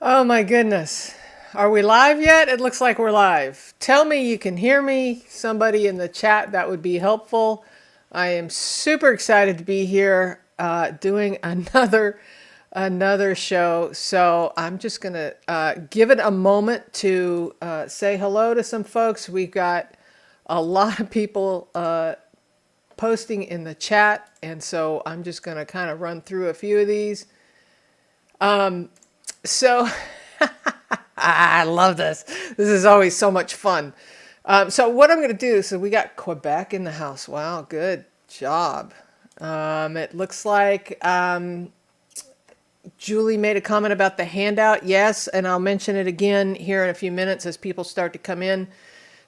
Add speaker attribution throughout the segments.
Speaker 1: Oh my goodness. Are we live yet? It looks like we're live. Tell me you can hear me. Somebody in the chat, that would be helpful. I am super excited to be here doing another show. So I'm just going to give it a moment to say hello to some folks. We've got a lot of people posting in the chat. And so I'm just going to kind of run through a few of these. So I love this. This is always so much fun. So what I'm going to do, so we got Quebec in the house. Wow, good job. It looks like Julie made a comment about the handout. Yes, and I'll mention it again here in a few minutes as people start to come in.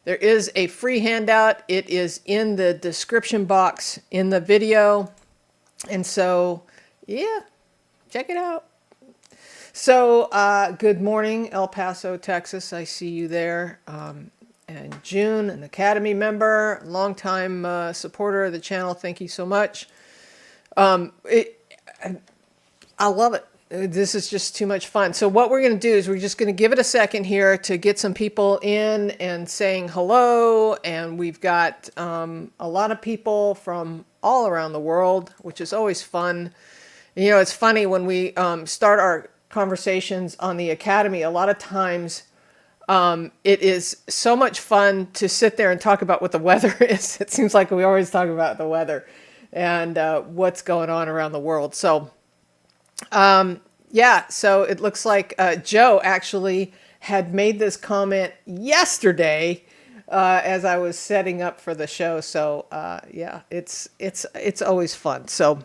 Speaker 1: There is a free handout. It is in the description box in the video. And so, yeah, check it out. So, good morning, El Paso, Texas. I see you there. And June, an Academy member, longtime supporter of the channel. Thank you so much. I love it. This is just too much fun. So what we're going to do is we're just going to give it a second here to get some people in and saying hello. And we've got a lot of people from all around the world, which is always fun. You know, it's funny when we start our conversations on the Academy, a lot of times it is so much fun to sit there and talk about what the weather is. It seems like we always talk about the weather and what's going on around the world. So, yeah, so it looks like Joe actually had made this comment yesterday as I was setting up for the show. So, yeah, it's always fun. So,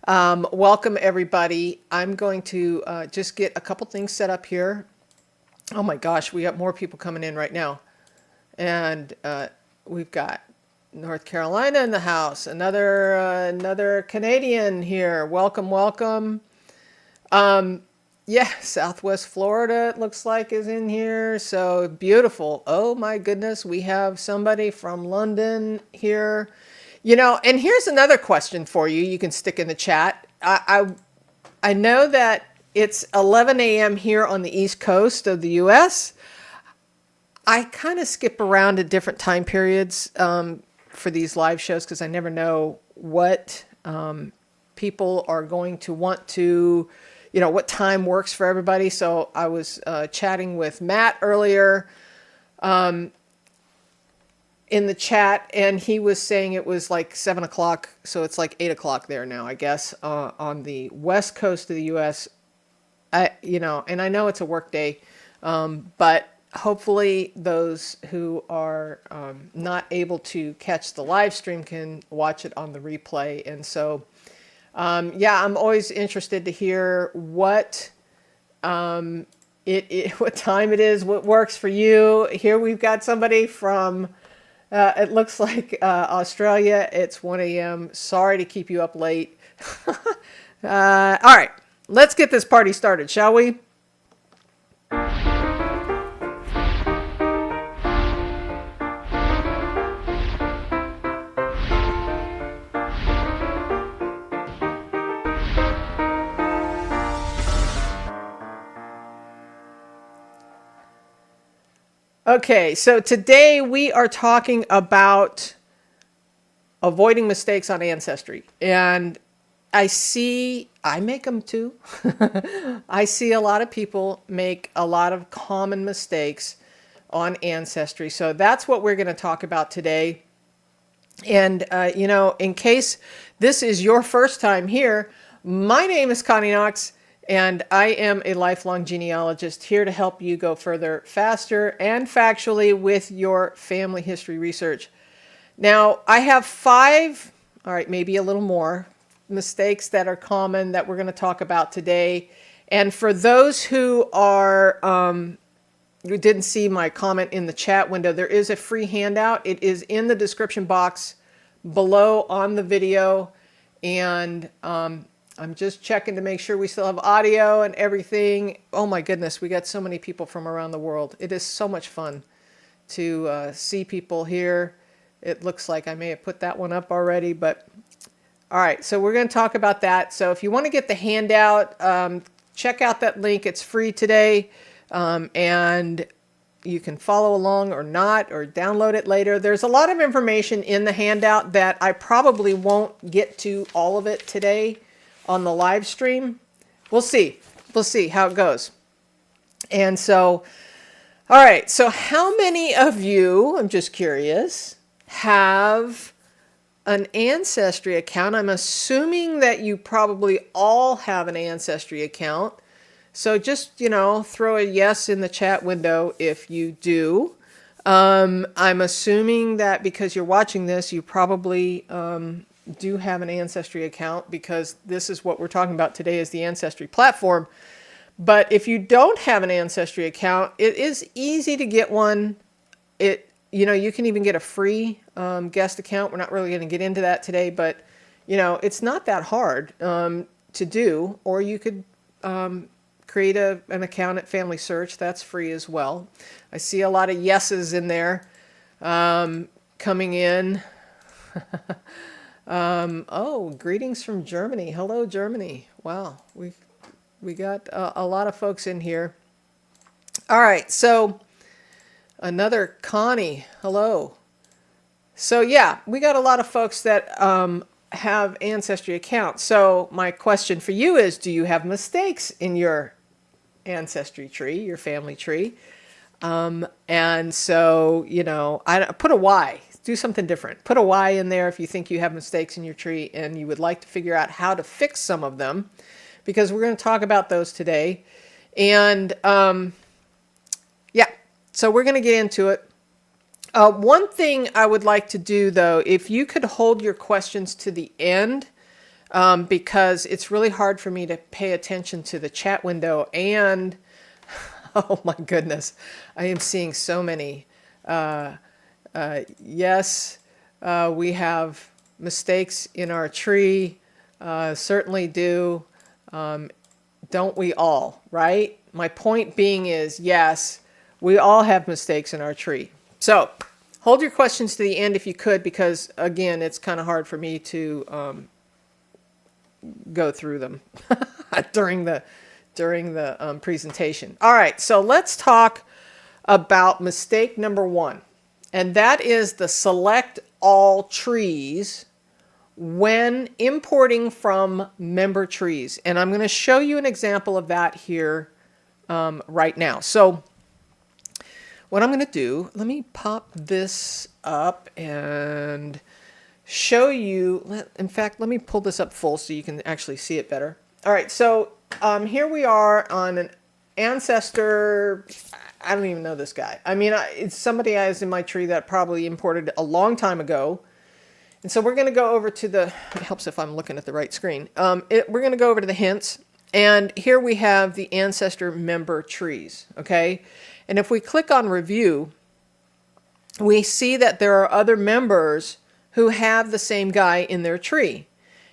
Speaker 1: welcome everybody. I'm going to just get a couple things set up here. Oh my gosh, we got more people coming in right now. And we've got North Carolina in the house. Another Canadian here. Welcome, welcome. Yeah, Southwest Florida, it looks like, is in here. So beautiful. Oh my goodness, we have somebody from London here. You know, and here's another question for you. You can stick in the chat. I know that it's 11 a.m. here on the East Coast of the U.S. I kind of skip around at different time periods for these live shows because I never know what people are going to want to, you know, what time works for everybody. So I was chatting with Matt earlier in the chat, and he was saying it was like 7 o'clock, so it's like 8 o'clock there now, I guess, on the west coast of the U.S. You know, and I know it's a work day, but hopefully those who are not able to catch the live stream can watch it on the replay. And so, yeah, I'm always interested to hear what what time it is, what works for you. Here we've got somebody from it looks like Australia. It's 1 a.m. Sorry to keep you up late. All right, let's get this party started, shall we? Okay, so today we are talking about avoiding mistakes on Ancestry. And I make them too. I see a lot of people make a lot of common mistakes on Ancestry. So that's what we're going to talk about today. And, you know, in case this is your first time here, my name is Connie Knox. And I am a lifelong genealogist here to help you go further, faster, and factually with your family history research. Now, I have 5, all right, maybe a little more, mistakes that are common that we're going to talk about today. And for those who are, who didn't see my comment in the chat window, there is a free handout. It is in the description box below on the video. And I'm just checking to make sure we still have audio and everything. Oh my goodness, we got so many people from around the world. It is so much fun to see people here. It looks like I may have put that one up already, but all right, so we're going to talk about that. So if you want to get the handout, check out that link. It's free today, and you can follow along or not, or download it later. There's a lot of information in the handout that I probably won't get to all of it today on the live stream. We'll see. We'll see how it goes. And so, all right. So how many of you, I'm just curious, have an Ancestry account? I'm assuming that you probably all have an Ancestry account. So just, throw a yes in the chat window if you do. I'm assuming that because you're watching this, you probably do have an Ancestry account, because this is what we're talking about today, is the Ancestry platform. But if you don't have an Ancestry account, it is easy to get one. You can even get a free guest account. We're not really going to get into that today, but it's not that hard to do. Or you could create an account at FamilySearch. That's free as well. I see a lot of yeses in there coming in. Oh, greetings from Germany. Hello, Germany. Wow, we got a lot of folks in here. All right, so another Connie. Hello. So yeah, we got a lot of folks that have Ancestry accounts. So my question for you is, do you have mistakes in your Ancestry tree, your family tree? And so, I put a Y. Do something different. Put a Y in there if you think you have mistakes in your tree and you would like to figure out how to fix some of them, because we're going to talk about those today. And yeah, so we're going to get into it. One thing I would like to do, though, if you could hold your questions to the end, because it's really hard for me to pay attention to the chat window. And oh my goodness, I am seeing so many. Yes, we have mistakes in our tree. Certainly do. Don't we all, right? My point being is, yes, we all have mistakes in our tree. So hold your questions to the end if you could, because again, it's kind of hard for me to go through them during the presentation. All right, so let's talk about mistake number 1. And that is the select all trees when importing from member trees. And I'm going to show you an example of that here right now. So what I'm going to do, let me pop this up and show you. In fact, let me pull this up full so you can actually see it better. All right, so here we are on an ancestor. I don't even know this guy. I mean, it's somebody I was in my tree that probably imported a long time ago. And so we're going to go over to the, it helps if I'm looking at the right screen. We're going to go over to the hints. And here we have the ancestor member trees, okay? And if we click on review, we see that there are other members who have the same guy in their tree.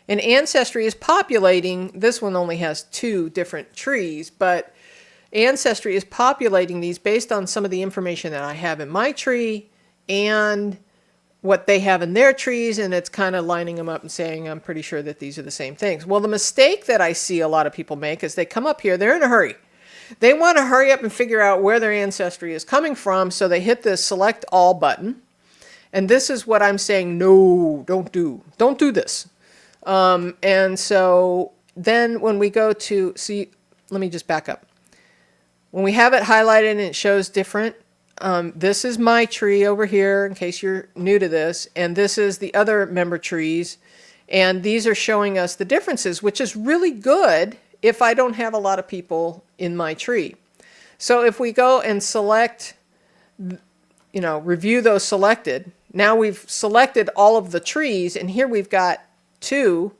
Speaker 1: And Ancestry is populating, this one only has 2 different trees, but Ancestry is populating these based on some of the information that I have in my tree and what they have in their trees, and it's kind of lining them up and saying, I'm pretty sure that these are the same things. Well, the mistake that I see a lot of people make is they come up here, they're in a hurry. They want to hurry up and figure out where their ancestry is coming from, so they hit this select all button. And this is what I'm saying, no, don't do this. And so then when we go to, see, let me just back up. When we have it highlighted and it shows different, this is my tree over here, in case you're new to this, and this is the other member trees. And these are showing us the differences, which is really good if I don't have a lot of people in my tree. So if we go and select, review those selected, now we've selected all of the trees, and here we've got 2,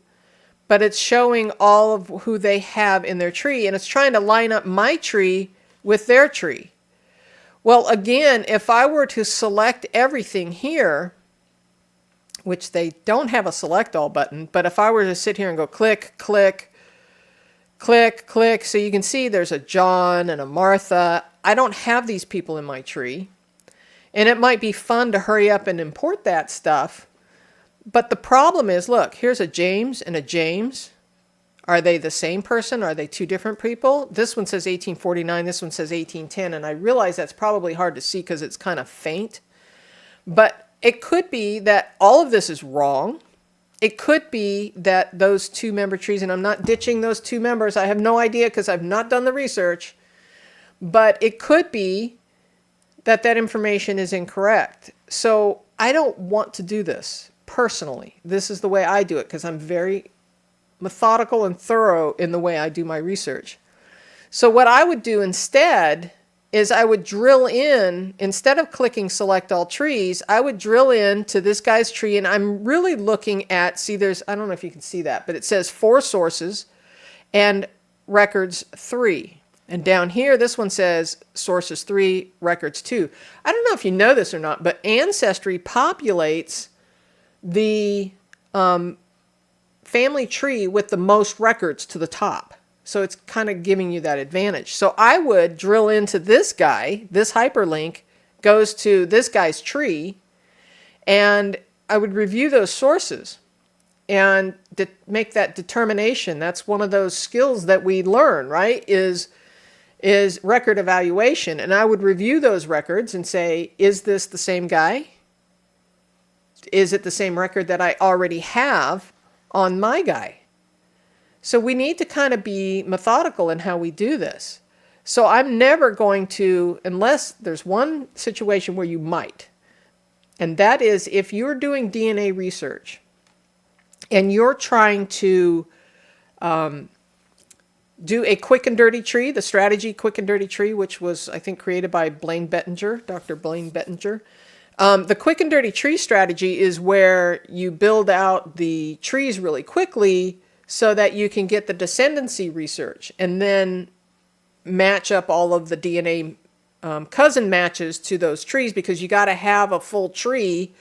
Speaker 1: but it's showing all of who they have in their tree, and it's trying to line up my tree with their tree. Well, again, if I were to select everything here, which they don't have a select all button, but if I were to sit here and go click, click, click, click, so you can see there's a John and a Martha. I don't have these people in my tree. And it might be fun to hurry up and import that stuff. But the problem is, look, here's a James and a James. Are they the same person? Are they two different people? This one says 1849, this one says 1810, and I realize that's probably hard to see because it's kind of faint. But it could be that all of this is wrong. It could be that those two member trees, and I'm not ditching those two members, I have no idea because I've not done the research, but it could be that that information is incorrect. So I don't want to do this personally. This is the way I do it because I'm very methodical and thorough in the way I do my research. So what I would do instead is I would drill in, instead of clicking select all trees, I would drill in to this guy's tree, and I'm really looking at, see there's, I don't know if you can see that, but it says 4 sources and records 3. And down here, this one says sources 3, records 2. I don't know if you know this or not, but Ancestry populates the family tree with the most records to the top. So it's kind of giving you that advantage. So I would drill into this guy. This hyperlink goes to this guy's tree, and I would review those sources and make that determination. That's one of those skills that we learn, right? Is record evaluation. And I would review those records and say, is this the same guy? Is it the same record that I already have on my guy? So we need to kind of be methodical in how we do this. So I'm never going to, unless there's one situation where you might, and that is if you're doing DNA research and you're trying to do a quick and dirty tree, the strategy quick and dirty tree, which was, I think, created by Blaine Bettinger, Dr. Blaine Bettinger. The quick and dirty tree strategy is where you build out the trees really quickly so that you can get the descendancy research and then match up all of the DNA cousin matches to those trees, because you got to have a full tree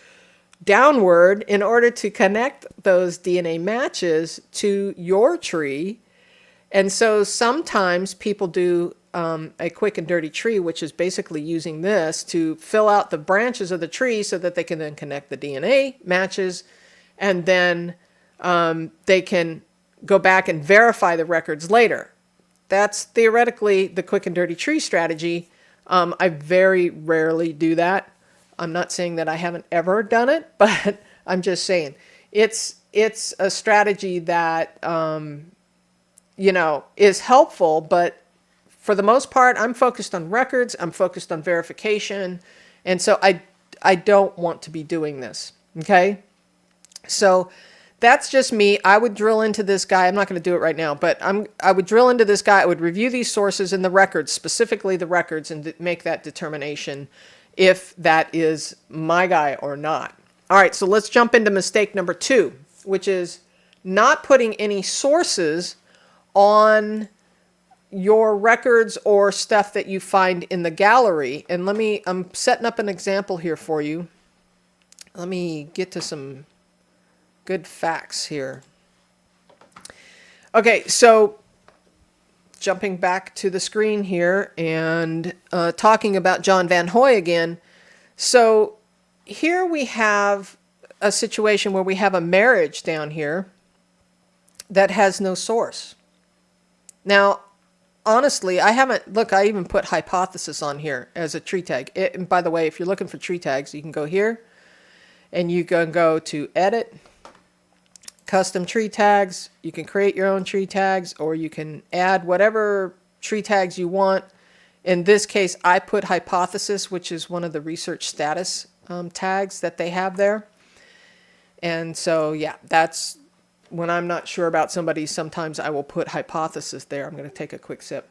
Speaker 1: downward in order to connect those DNA matches to your tree. And so sometimes people do a quick and dirty tree, which is basically using this to fill out the branches of the tree so that they can then connect the DNA matches, and then they can go back and verify the records later. That's theoretically the quick and dirty tree strategy. I very rarely do that. I'm not saying that I haven't ever done it, but I'm just saying it's a strategy that is helpful, but for the most part, I'm focused on records, I'm focused on verification, and so I don't want to be doing this, okay? So that's just me. I would drill into this guy. I'm not going to do it right now, but I would drill into this guy. I would review these sources and the records, specifically the records, and make that determination if that is my guy or not. All right, so let's jump into mistake number 2, which is not putting any sources on your records or stuff that you find in the gallery. And I'm setting up an example here for you. Let me get to some good facts here. Okay, so jumping back to the screen here and talking about John Van Hoy again. So here we have a situation where we have a marriage down here that has no source. Now, honestly, I even put hypothesis on here as a tree tag. And by the way, if you're looking for tree tags, you can go here and you can go to edit, custom tree tags. You can create your own tree tags, or you can add whatever tree tags you want. In this case, I put hypothesis, which is one of the research status tags that they have there. And so, yeah, that's when I'm not sure about somebody, sometimes I will put hypothesis there. I'm going to take a quick sip.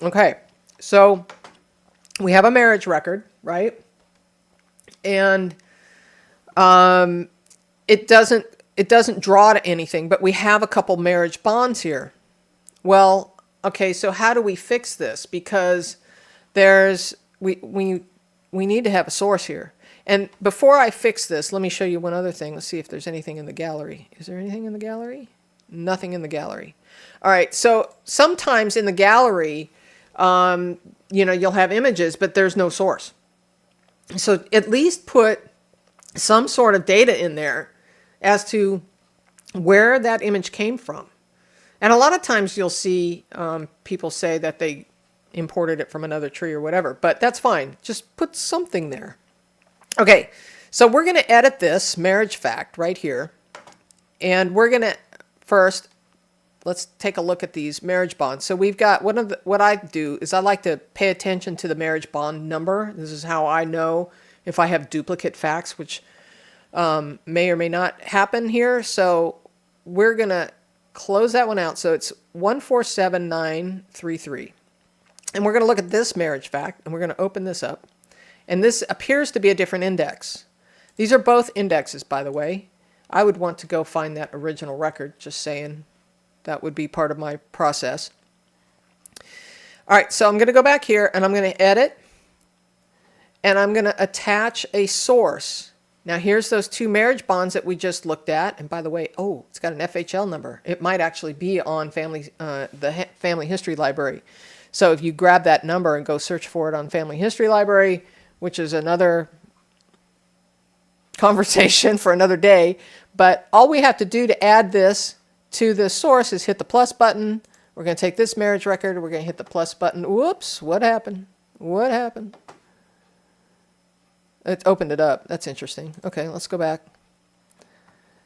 Speaker 1: Okay, so we have a marriage record, right? And it doesn't draw to anything, but we have a couple marriage bonds here. Well, okay, so how do we fix this? Because we need to have a source here. And before I fix this, let me show you one other thing. Let's see if there's anything in the gallery. Is there anything in the gallery? Nothing in the gallery. All right, so sometimes in the gallery, you'll have images, but there's no source. So at least put some sort of data in there as to where that image came from. And a lot of times you'll see people say that they imported it from another tree or whatever, but that's fine. Just put something there. Okay, so we're going to edit this marriage fact right here. And we're going to first, let's take a look at these marriage bonds. So we've got, what I do is I like to pay attention to the marriage bond number. This is how I know if I have duplicate facts, which may or may not happen here. So we're going to close that one out. So it's 147933. And we're going to look at this marriage fact, and we're going to open this up. And this appears to be a different index. These are both indexes, by the way. I would want to go find that original record, just saying. That would be part of my process. All right, so I'm going to go back here, and I'm going to edit, and I'm going to attach a source. Now, here's those two marriage bonds that we just looked at. And by the way, oh, it's got an FHL number. It might actually be on the Family History Library. So if you grab that number and go search for it on Family History Library, which is another conversation for another day, but all we have to do to add this to the source is hit the plus button. We're going to take this marriage record, we're going to hit the plus button. Whoops, what happened? What happened? It opened it up. That's interesting. Okay, let's go back.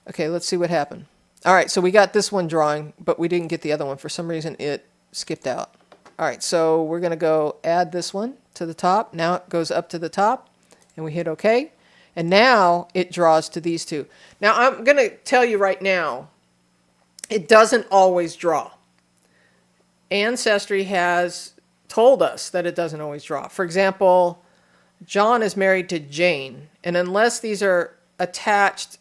Speaker 1: Okay, let's see what happened. All right, so we got this one drawing, but we didn't get the other one. For some reason, it skipped out. All right, so we're going to go add this one to the top. Now it goes up to the top, and we hit OK. And now it draws to these two. Now, I'm going to tell you right now, it doesn't always draw. Ancestry has told us that it doesn't always draw. For example, John is married to Jane, and unless these are attached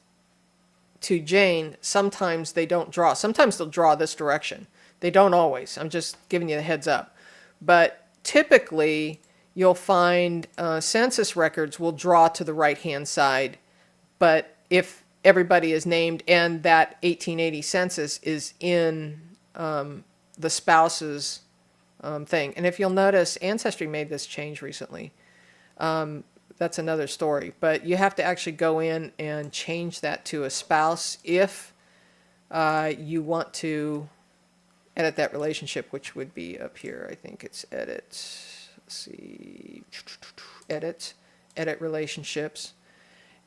Speaker 1: to Jane, sometimes they don't draw. Sometimes they'll draw this direction. They don't always. I'm just giving you the heads up. But typically, you'll find census records will draw to the right-hand side. But if everybody is named and that 1880 census is in the spouse's thing. And if you'll notice, Ancestry made this change recently. That's another story. But you have to actually go in and change that to a spouse if you want to edit that relationship, which would be up here. I think it's edit. Let's see. Edit relationships.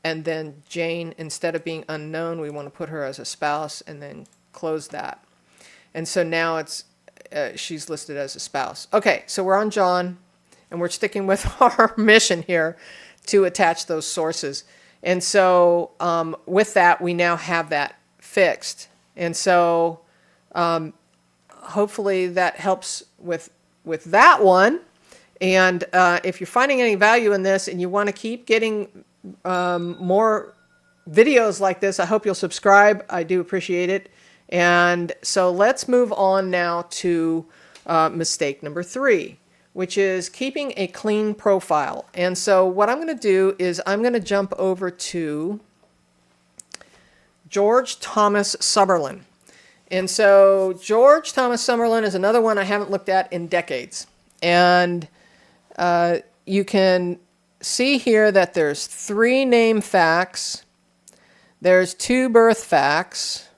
Speaker 1: And then Jane, instead of being unknown, we want to put her as a spouse and then close that. And so now it's she's listed as a spouse. Okay, so we're on John, and we're sticking with our mission here to attach those sources. And so with that, we now have that fixed. And so hopefully that helps with that one. And if you're finding any value in this and you want to keep getting more videos like this, I hope you'll subscribe. I do appreciate it. And so let's move on now to mistake number 3, which is keeping a clean profile. And so what I'm going to do is I'm going to jump over to George Thomas Summerlin. And so George Thomas Summerlin is another one I haven't looked at in decades. And you can see here that there's 3 name facts. There's 2 birth facts.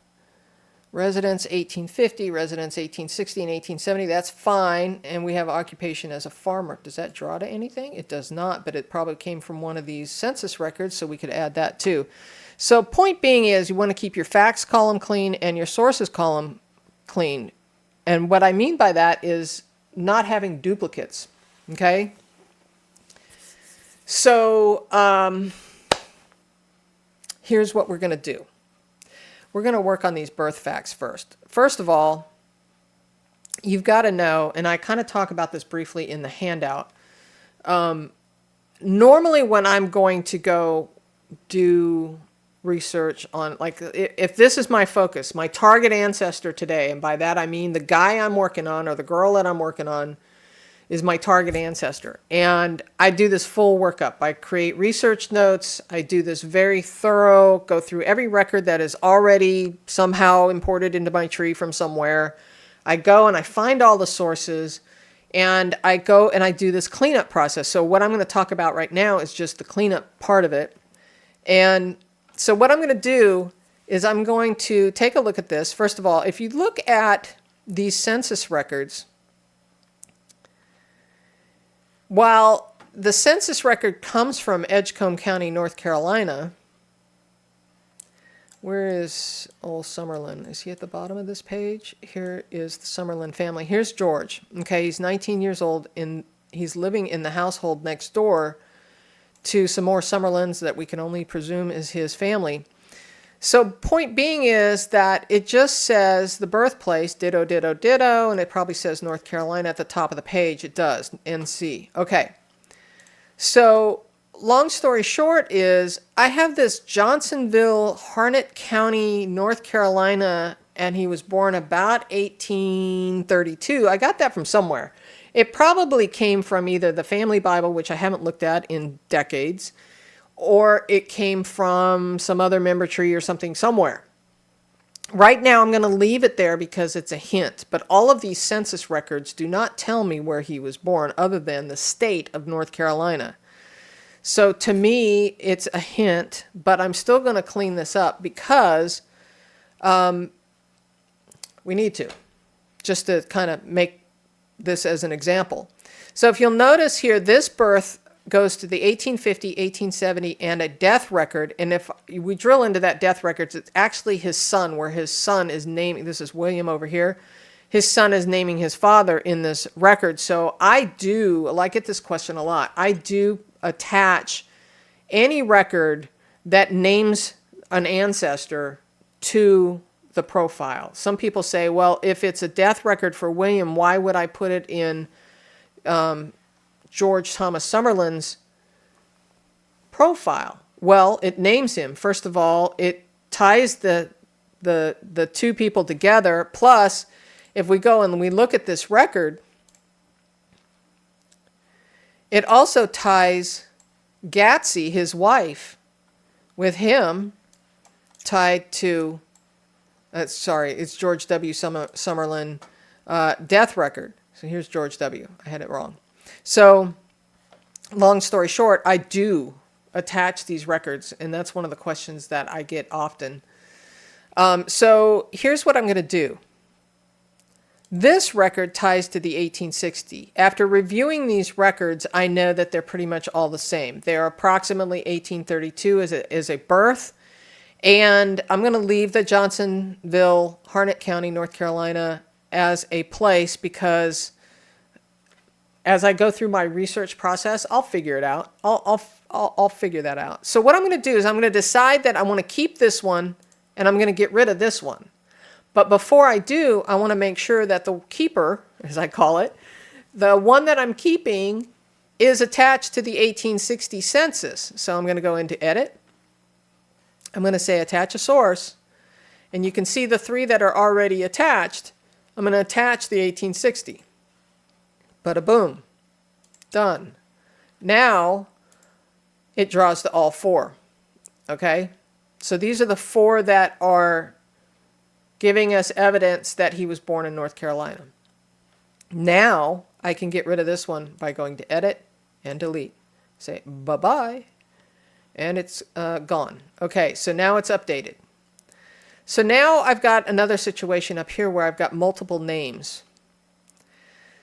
Speaker 1: Residence 1850, residence 1860 and 1870. That's fine. And we have occupation as a farmer. Does that draw to anything? It does not, but it probably came from one of these census records, so we could add that too. So point being is you want to keep your facts column clean and your sources column clean. And what I mean by that is not having duplicates. Okay? So here's what we're going to do. We're going to work on these birth facts first. First of all, you've got to know, and I kind of talk about this briefly in the handout. Normally when I'm going to go do research on, like, if this is my focus, my target ancestor today, and by that I mean the guy I'm working on or the girl that I'm working on is my target ancestor. And I do this full workup. I create research notes. I do this very thorough, go through every record that is already somehow imported into my tree from somewhere. I go and I find all the sources, and I go and I do this cleanup process. So what I'm going to talk about right now is just the cleanup part of it. And so what I'm going to do is I'm going to take a look at this. First of all, if you look at these census records, while the census record comes from Edgecombe County, North Carolina, where is old Summerlin? Is he at the bottom of this page? Here is the Summerlin family. Here's George. Okay, he's 19 years old, and he's living in the household next door to some more Summerlins that we can only presume is his family. So point being is that it just says the birthplace, ditto, ditto, ditto, and it probably says North Carolina at the top of the page. It does, NC. Okay. So long story short is I have this Johnsonville, Harnett County, North Carolina, and he was born about 1832. I got that from somewhere. It probably came from either the Family Bible, which I haven't looked at in decades, or it came from some other member tree or something somewhere. Right now, I'm going to leave it there because it's a hint, but all of these census records do not tell me where he was born other than the state of North Carolina. So to me, it's a hint, but I'm still going to clean this up because we need to, just to kind of make this as an example. So if you'll notice here, this birth goes to the 1850, 1870, and a death record. And if we drill into that death records, it's actually his son, where his son is naming, this is William over here, his son is naming his father in this record. So I get this question a lot. I do attach any record that names an ancestor to the profile. Some people say, well, if it's a death record for William, why would I put it in George Thomas Summerlin's profile? Well, it names him. First of all, it ties the two people together. Plus, if we go and we look at this record, it also ties Gatsy, his wife, with him tied to, it's George W. Summerlin death record. So here's George W. I had it wrong. So long story short, I do attach these records, and that's one of the questions that I get often. So here's what I'm going to do. This record ties to the 1860. After reviewing these records, I know that they're pretty much all the same. They're approximately 1832 as a birth. And I'm going to leave the Johnsonville, Harnett County, North Carolina as a place because as I go through my research process, I'll figure it out. I'll figure that out. So what I'm going to do is I'm going to decide that I want to keep this one and I'm going to get rid of this one. But before I do, I want to make sure that the keeper, as I call it, the one that I'm keeping is attached to the 1860 census. So I'm going to go into Edit. I'm going to say Attach a Source. And you can see the three that are already attached. I'm going to attach the 1860. Bada boom. Done. Now it draws to all four. Okay? So these are the four that are giving us evidence that he was born in North Carolina. Now I can get rid of this one by going to Edit and Delete. Say bye-bye. And it's gone. Okay, so now it's updated. So now I've got another situation up here where I've got multiple names.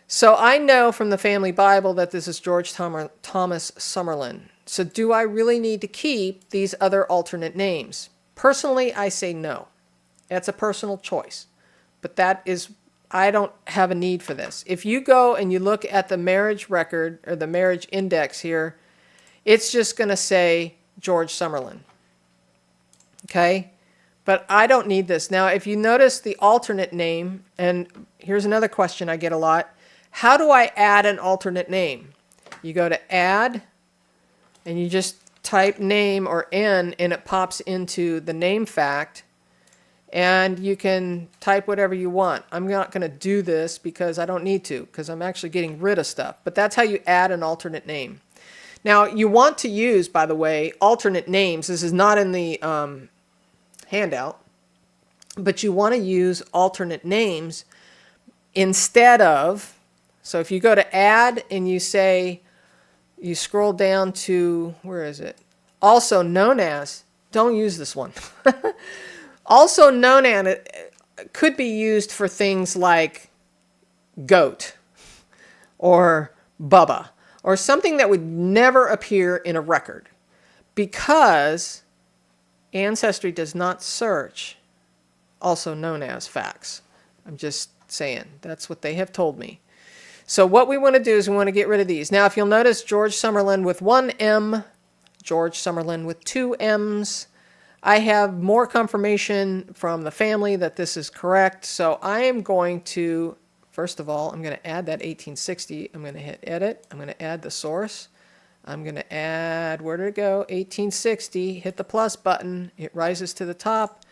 Speaker 1: So I know from the Family Bible that this is George Thomas Summerlin. So do I really need to keep these other alternate names? Personally, I say no. That's a personal choice. But that is, I don't have a need for this. If you go and you look at the marriage record or the marriage index here, it's just going to say George Summerlin. Okay? But I don't need this. Now, if you notice the alternate name, and here's another question I get a lot. How do I add an alternate name? You go to Add, and you just type name or N, and it pops into the name fact. And you can type whatever you want. I'm not going to do this because I don't need to, because I'm actually getting rid of stuff. But that's how you add an alternate name. Now, you want to use, by the way, alternate names. This is not in the handout. But you want to use alternate names instead of, so if you go to Add and you say, you scroll down to, where is it? Also known as, don't use this one. Also known as, it could be used for things like goat or Bubba or something that would never appear in a record, because Ancestry does not search also known as facts. I'm just saying, that's what they have told me. So what we want to do is we want to get rid of these. Now, if you'll notice, George Summerlin with 1 M, George Summerlin with 2 M's. I have more confirmation from the family that this is correct. So I am going to, first of all, I'm going to add that 1860. I'm going to hit edit. I'm going to add the source. I'm going to add, where did it go? 1860. Hit the plus button. It rises to the top.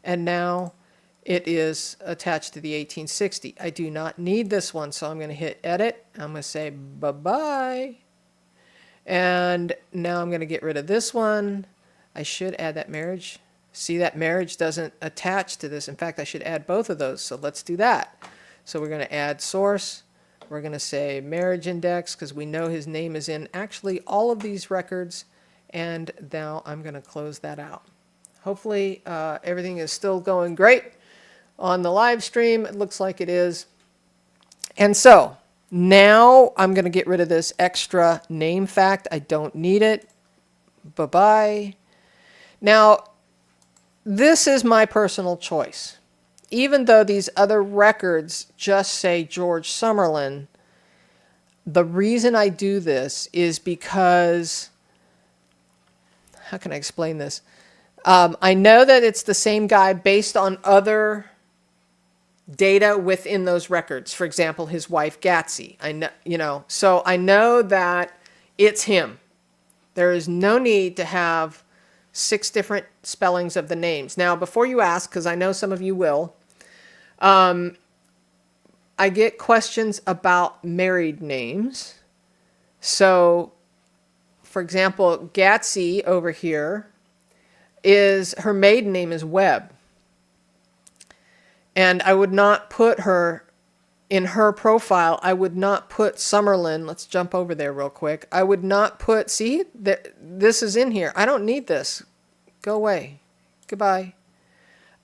Speaker 1: And now it is attached to the 1860. I do not need this one, so I'm going to hit edit. I'm going to say bye-bye. And now I'm going to get rid of this one. I should add that marriage. See, that marriage doesn't attach to this. In fact, I should add both of those. So let's do that. So we're going to add source. We're going to say marriage index because we know his name is in actually all of these records. And now I'm going to close that out. Hopefully everything is still going great on the live stream. It looks like it is. And so now I'm going to get rid of this extra name fact. I don't need it. Bye-bye. Now, this is my personal choice. Even though these other records just say George Summerlin, the reason I do this is because, how can I explain this? I know that it's the same guy based on other data within those records. For example, his wife Gatsy. So I know that it's him. There is no need to have 6 different spellings of the names. Now, before you ask, because I know some of you will, I get questions about married names. So, for example, Gatsy over here, her maiden name is Webb. And I would not put her, in her profile, I would not put Summerlin. Let's jump over there real quick. I would not put, see, this is in here. I don't need this. Go away. Goodbye.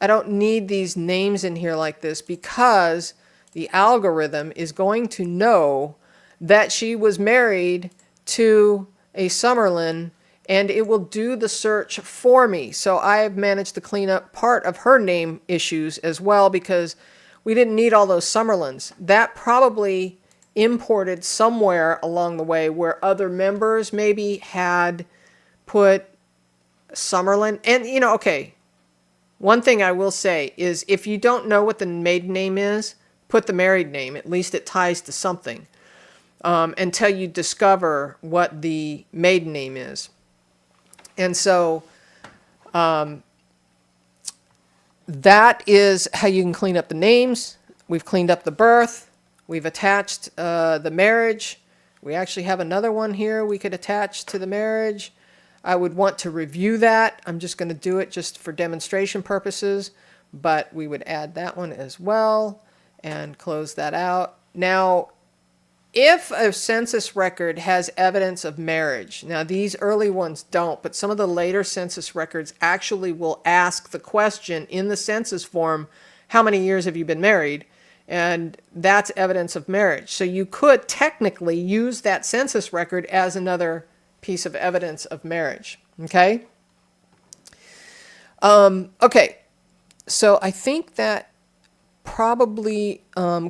Speaker 1: I don't need these names in here like this because the algorithm is going to know that she was married to a Summerlin, and it will do the search for me. So I have managed to clean up part of her name issues as well because we didn't need all those Summerlins. That probably imported somewhere along the way where other members maybe had put Summerlin. And, okay, one thing I will say is if you don't know what the maiden name is, put the married name. At least it ties to something until you discover what the maiden name is. And so that is how you can clean up the names. We've cleaned up the birth. We've attached the marriage. We actually have another one here we could attach to the marriage. I would want to review that. I'm just going to do it just for demonstration purposes, but we would add that one as well and close that out. Now, if a census record has evidence of marriage, now these early ones don't, but some of the later census records actually will ask the question in the census form, how many years have you been married? And that's evidence of marriage. So you could technically use that census record as another piece of evidence of marriage. Okay? Okay. So I think that probably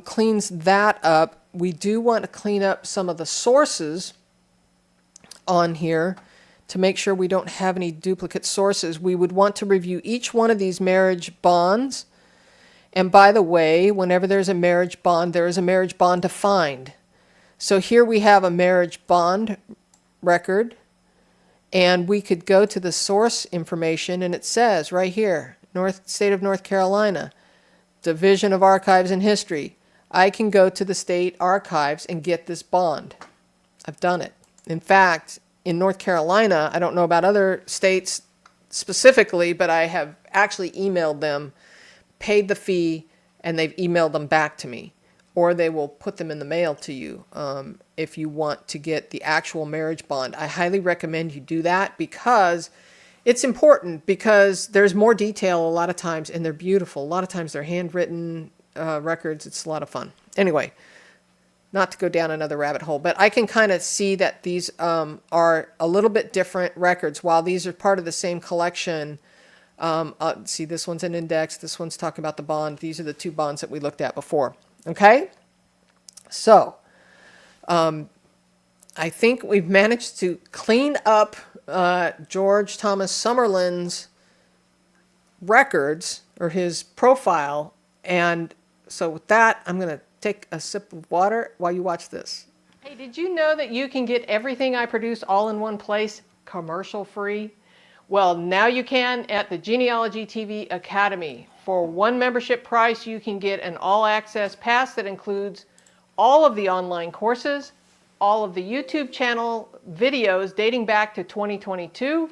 Speaker 1: cleans that up. We do want to clean up some of the sources on here to make sure we don't have any duplicate sources. We would want to review each one of these marriage bonds. And by the way, whenever there's a marriage bond, there is a marriage bond to find. So here we have a marriage bond record, and we could go to the source information, and it says right here, State of North Carolina, Division of Archives and History. I can go to the state archives and get this bond. I've done it. In fact, in North Carolina, I don't know about other states specifically, but I have actually emailed them, paid the fee, and they've emailed them back to me. Or they will put them in the mail to you if you want to get the actual marriage bond. I highly recommend you do that because it's important because there's more detail a lot of times, and they're beautiful. A lot of times they're handwritten records. It's a lot of fun. Anyway, not to go down another rabbit hole, but I can kind of see that these are a little bit different records. While these are part of the same collection, see, this one's an index. This one's talking about the bond. These are the two bonds that we looked at before. Okay? So, I think we've managed to clean up George Thomas Summerlin's records, or his profile. And so with that, I'm going to take a sip of water while you watch this. Hey, did you know that you can get everything I produce all in one place, commercial free? Well, now you can at the Genealogy TV Academy. For one membership price, you can get an all-access pass that includes all of the online courses, all of the YouTube channel videos dating back to 2022,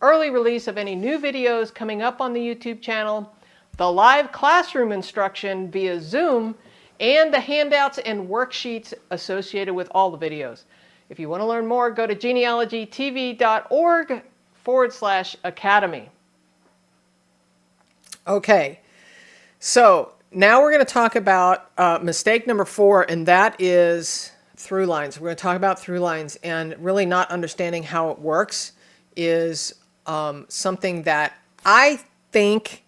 Speaker 1: early release of any new videos coming up on the YouTube channel, the live classroom instruction via Zoom, and the handouts and worksheets associated with all the videos. If you want to learn more, go to genealogytv.org/academy. Okay, so now we're going to talk about mistake number 4, and that is through lines. We're going to talk about through lines, and really not understanding how it works is something that I think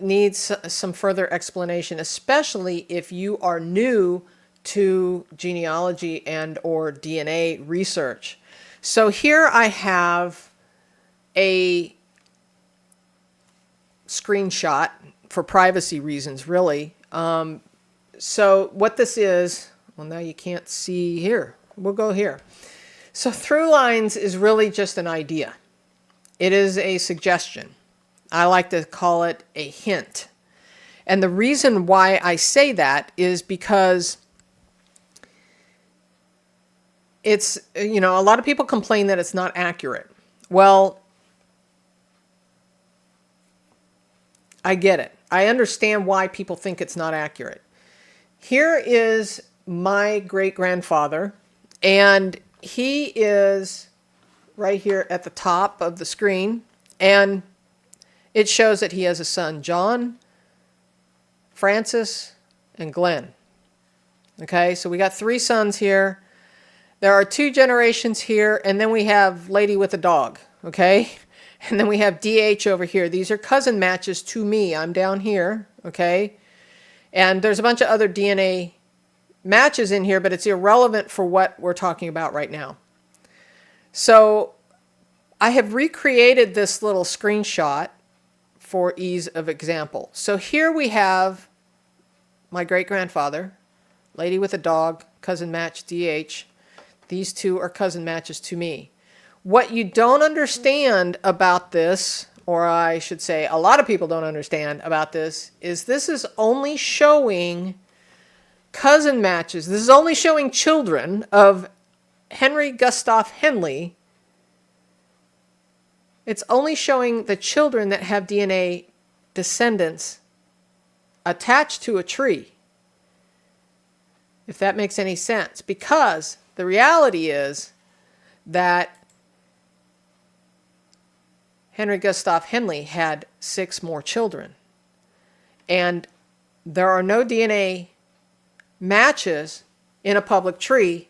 Speaker 1: needs some further explanation, especially if you are new to genealogy and or DNA research. So here I have a screenshot for privacy reasons, really. So what this is, well, now you can't see here. We'll go here. So through lines is really just an idea. It is a suggestion. I like to call it a hint. And the reason why I say that is because it's, you know, a lot of people complain that it's not accurate. Well, I get it. I understand why people think it's not accurate. Here is my great-grandfather, and he is right here at the top of the screen, and it shows that he has a son, John, Francis, and Glenn. Okay, so we got 3 sons here. There are 2 generations here, and then we have lady with a dog, okay? And then we have DH over here. These are cousin matches to me. I'm down here, okay? And there's a bunch of other DNA matches in here, but it's irrelevant for what we're talking about right now. So I have recreated this little screenshot for ease of example. So here we have my great-grandfather, lady with a dog, cousin match, DH. These 2 are cousin matches to me. What you don't understand about this, or I should say a lot of people don't understand about this is only showing cousin matches. This is only showing children of Henry Gustav Henley. It's only showing the children that have DNA descendants attached to a tree, if that makes any sense. Because the reality is that Henry Gustav Henley had 6 more children. And there are no DNA matches in a public tree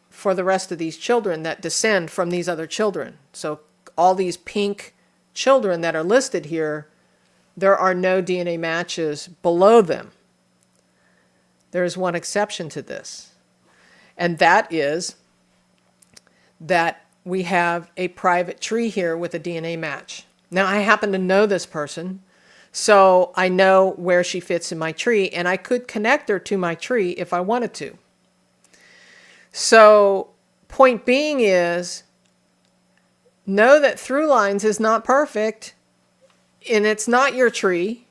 Speaker 1: for the rest of these children that descend from these other children. So all these pink children that are listed here, there are no DNA matches below them. There is one exception to this, and that is that we have a private tree here with a DNA match. Now, I happen to know this person, so I know where she fits in my tree, and I could connect her to my tree if I wanted to. So, point being is, know that through lines is not perfect, and it's not your tree.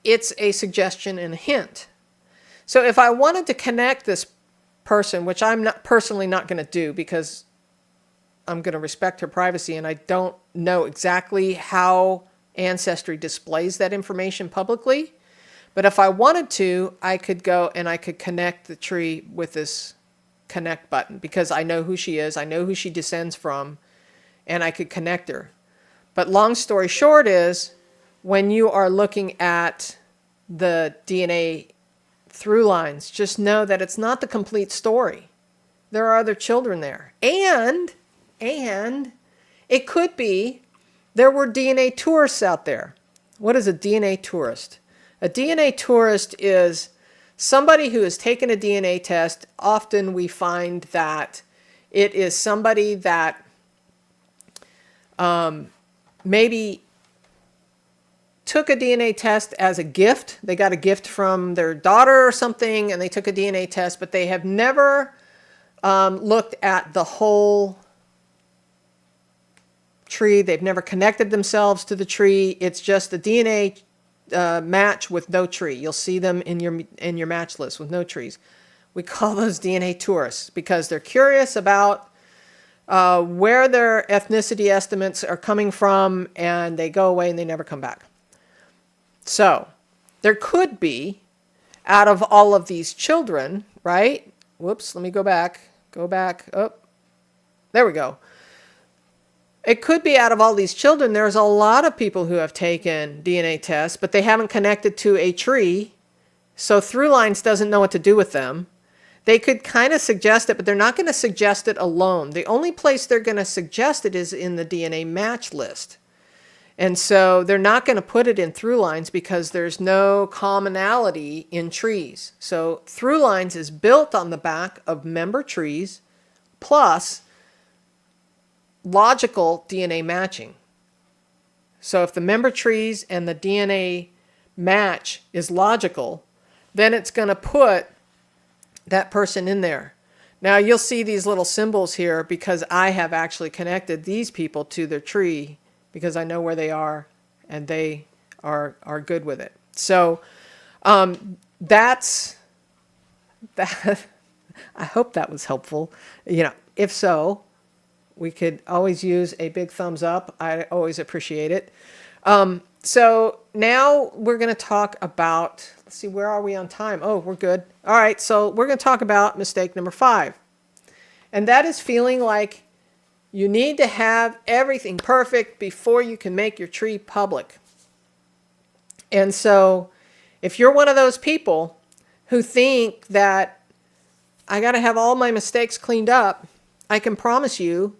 Speaker 1: It's a suggestion and a hint. So if I wanted to connect this person, which I'm not personally not going to do because I'm going to respect her privacy, and I don't know exactly how Ancestry displays that information publicly. But if I wanted to, I could go and I could connect the tree with this connect button because I know who she is, I know who she descends from, and I could connect her. But long story short is, when you are looking at the DNA through lines, just know that it's not the complete story. There are other children there. And it could be there were DNA tourists out there. What is a DNA tourist? A DNA tourist is somebody who has taken a DNA test. Often we find that it is somebody that maybe took a DNA test as a gift. They got a gift from their daughter or something, and they took a DNA test, but they have never looked at the whole tree. They've never connected themselves to the tree. It's just a DNA match with no tree. You'll see them in your match list with no trees. We call those DNA tourists because they're curious about where their ethnicity estimates are coming from, and they go away and they never come back. So there could be, out of all of these children, right? Whoops, let me go back. Oh, there we go. It could be out of all these children, there's a lot of people who have taken DNA tests, but they haven't connected to a tree. So Throughline doesn't know what to do with them. They could kind of suggest it, but they're not going to suggest it alone. The only place they're going to suggest it is in the DNA match list. And so they're not going to put it in Throughline because there's no commonality in trees. So Throughline is built on the back of member trees plus logical DNA matching. So if the member trees and the DNA match is logical, then it's going to put that person in there. Now you'll see these little symbols here because I have actually connected these people to their tree because I know where they are and they are good with it. So that's that. I hope that was helpful. If so, we could always use a big thumbs up. I always appreciate it. So now we're going to talk about, let's see, where are we on time? Oh, we're good. All right, so we're going to talk about mistake number 5. And that is feeling like you need to have everything perfect before you can make your tree public. And so if you're one of those people who think that I got to have all my mistakes cleaned up, I can promise you,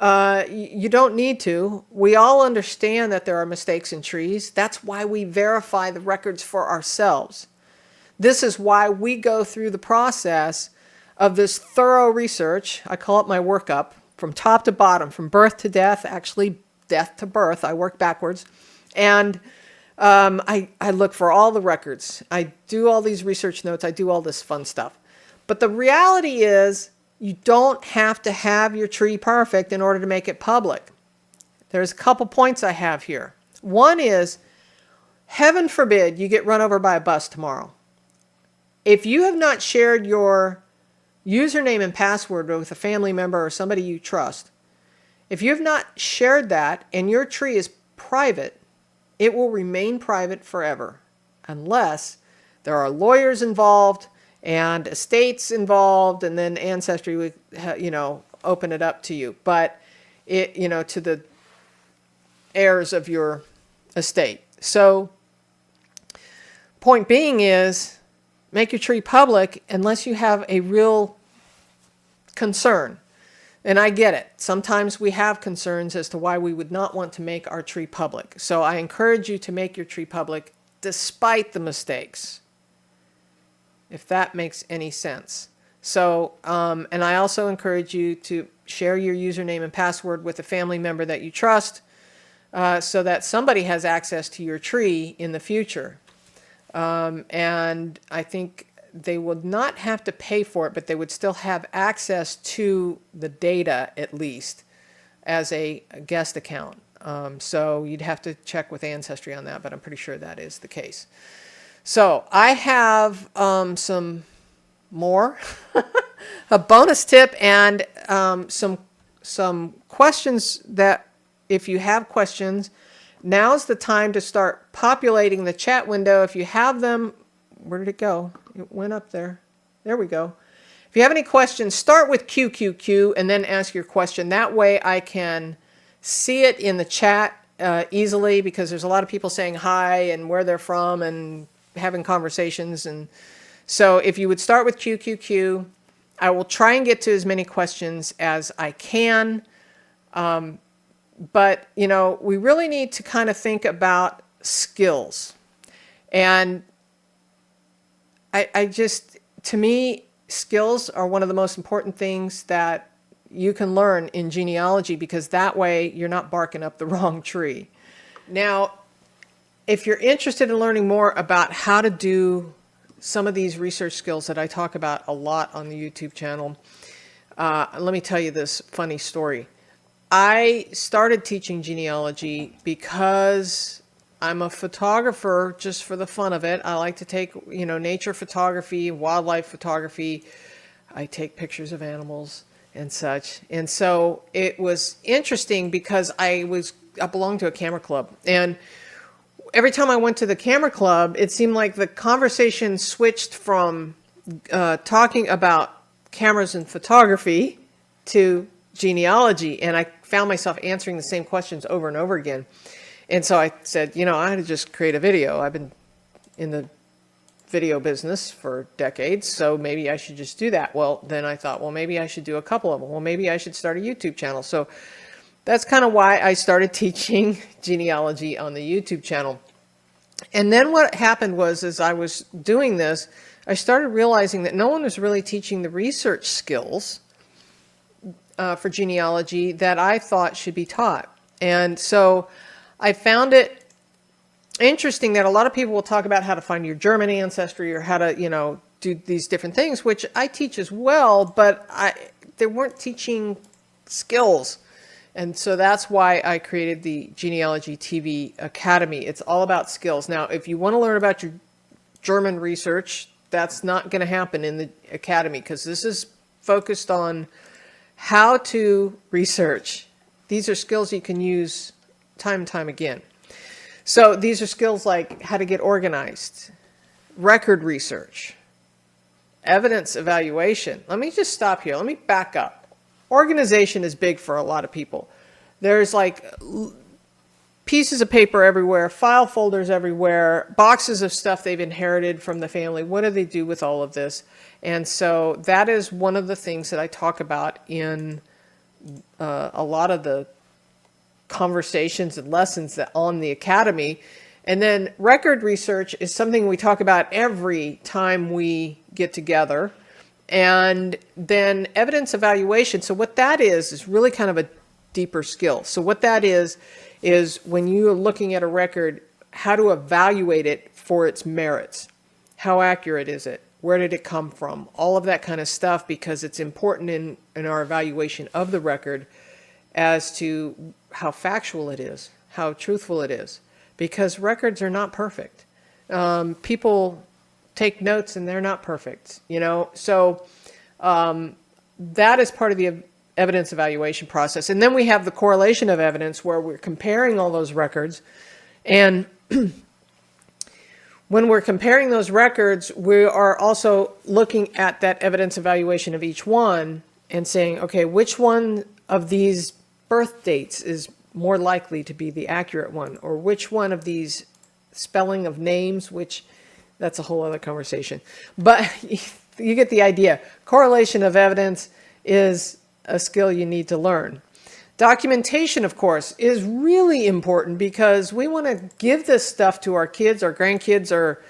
Speaker 1: you don't need to. We all understand that there are mistakes in trees. That's why we verify the records for ourselves. This is why we go through the process of this thorough research. I call it my workup, from top to bottom, from birth to death, actually death to birth. I work backwards. And I look for all the records. I do all these research notes. I do all this fun stuff. But the reality is, you don't have to have your tree perfect in order to make it public. There's a couple points I have here. One is, heaven forbid you get run over by a bus tomorrow. If you have not shared your username and password with a family member or somebody you trust, if you have not shared that and your tree is private, it will remain private forever unless there are lawyers involved and estates involved, and then Ancestry would, open it up to you. But it, to the heirs of your estate. So, point being is, make your tree public unless you have a real concern. And I get it. Sometimes we have concerns as to why we would not want to make our tree public. So I encourage you to make your tree public despite the mistakes, if that makes any sense. So, and I also encourage you to share your username and password with a family member that you trust, so that somebody has access to your tree in the future. And I think they would not have to pay for it, but they would still have access to the data, at least, as a guest account. So you'd have to check with Ancestry on that, but I'm pretty sure that is the case. So I have some more, a bonus tip, and some questions that, if you have questions, now's the time to start populating the chat window. If you have them, where did it go? It went up there. There we go. If you have any questions, start with QQQ and then ask your question. That way I can see it in the chat easily, because there's a lot of people saying hi and where they're from and having conversations. And so if you would start with QQQ, I will try and get to as many questions as I can. But, you know, we really need to kind of think about skills. And I just, to me, skills are one of the most important things that you can learn in genealogy, because that way you're not barking up the wrong tree. Now, if you're interested in learning more about how to do some of these research skills that I talk about a lot on the YouTube channel, let me tell you this funny story. I started teaching genealogy because I'm a photographer just for the fun of it. I like to take, you know, nature photography, wildlife photography. I take pictures of animals and such. And so it was interesting because I belonged to a camera club. And every time I went to the camera club, it seemed like the conversation switched from talking about cameras and photography to genealogy. And I found myself answering the same questions over and over again. And so I said, you know, I had to just create a video. I've been in the video business for decades, so maybe I should just do that. Well, then I thought, well, maybe I should do a couple of them. Well, maybe I should start a YouTube channel. So that's kind of why I started teaching genealogy on the YouTube channel. And then what happened was, as I was doing this, I started realizing that no one was really teaching the research skills for genealogy that I thought should be taught. And so I found it interesting that a lot of people will talk about how to find your German ancestry or how to, you know, do these different things, which I teach as well, but they weren't teaching skills. And so that's why I created the Genealogy TV Academy. It's all about skills. Now, if you want to learn about your German research, that's not going to happen in the Academy, because this is focused on how to research. These are skills you can use time and time again. So these are skills like how to get organized, record research, evidence evaluation. Let me just stop here. Let me back up. Organization is big for a lot of people. There's like pieces of paper everywhere, file folders everywhere, boxes of stuff they've inherited from the family. What do they do with all of this? And so that is one of the things that I talk about in a lot of the conversations and lessons that on the Academy. And then record research is something we talk about every time we get together. And then evidence evaluation. So what that is really kind of a deeper skill. So what that is when you are looking at a record, how to evaluate it for its merits. How accurate is it? Where did it come from? All of that kind of stuff, because it's important in our evaluation of the record as to how factual it is, how truthful it is, because records are not perfect. People take notes and they're not perfect, you know. So that is part of the evidence evaluation process. And then we have the correlation of evidence, where we're comparing all those records. And when we're comparing those records, we are also looking at that evidence evaluation of each one and saying, okay, which one of these birth dates is more likely to be the accurate one, or which one of these spelling of names, which that's a whole other conversation. But you get the idea. Correlation of evidence is a skill you need to learn. Documentation, of course, is really important, because we want to give this stuff to our kids, our grandkids, or,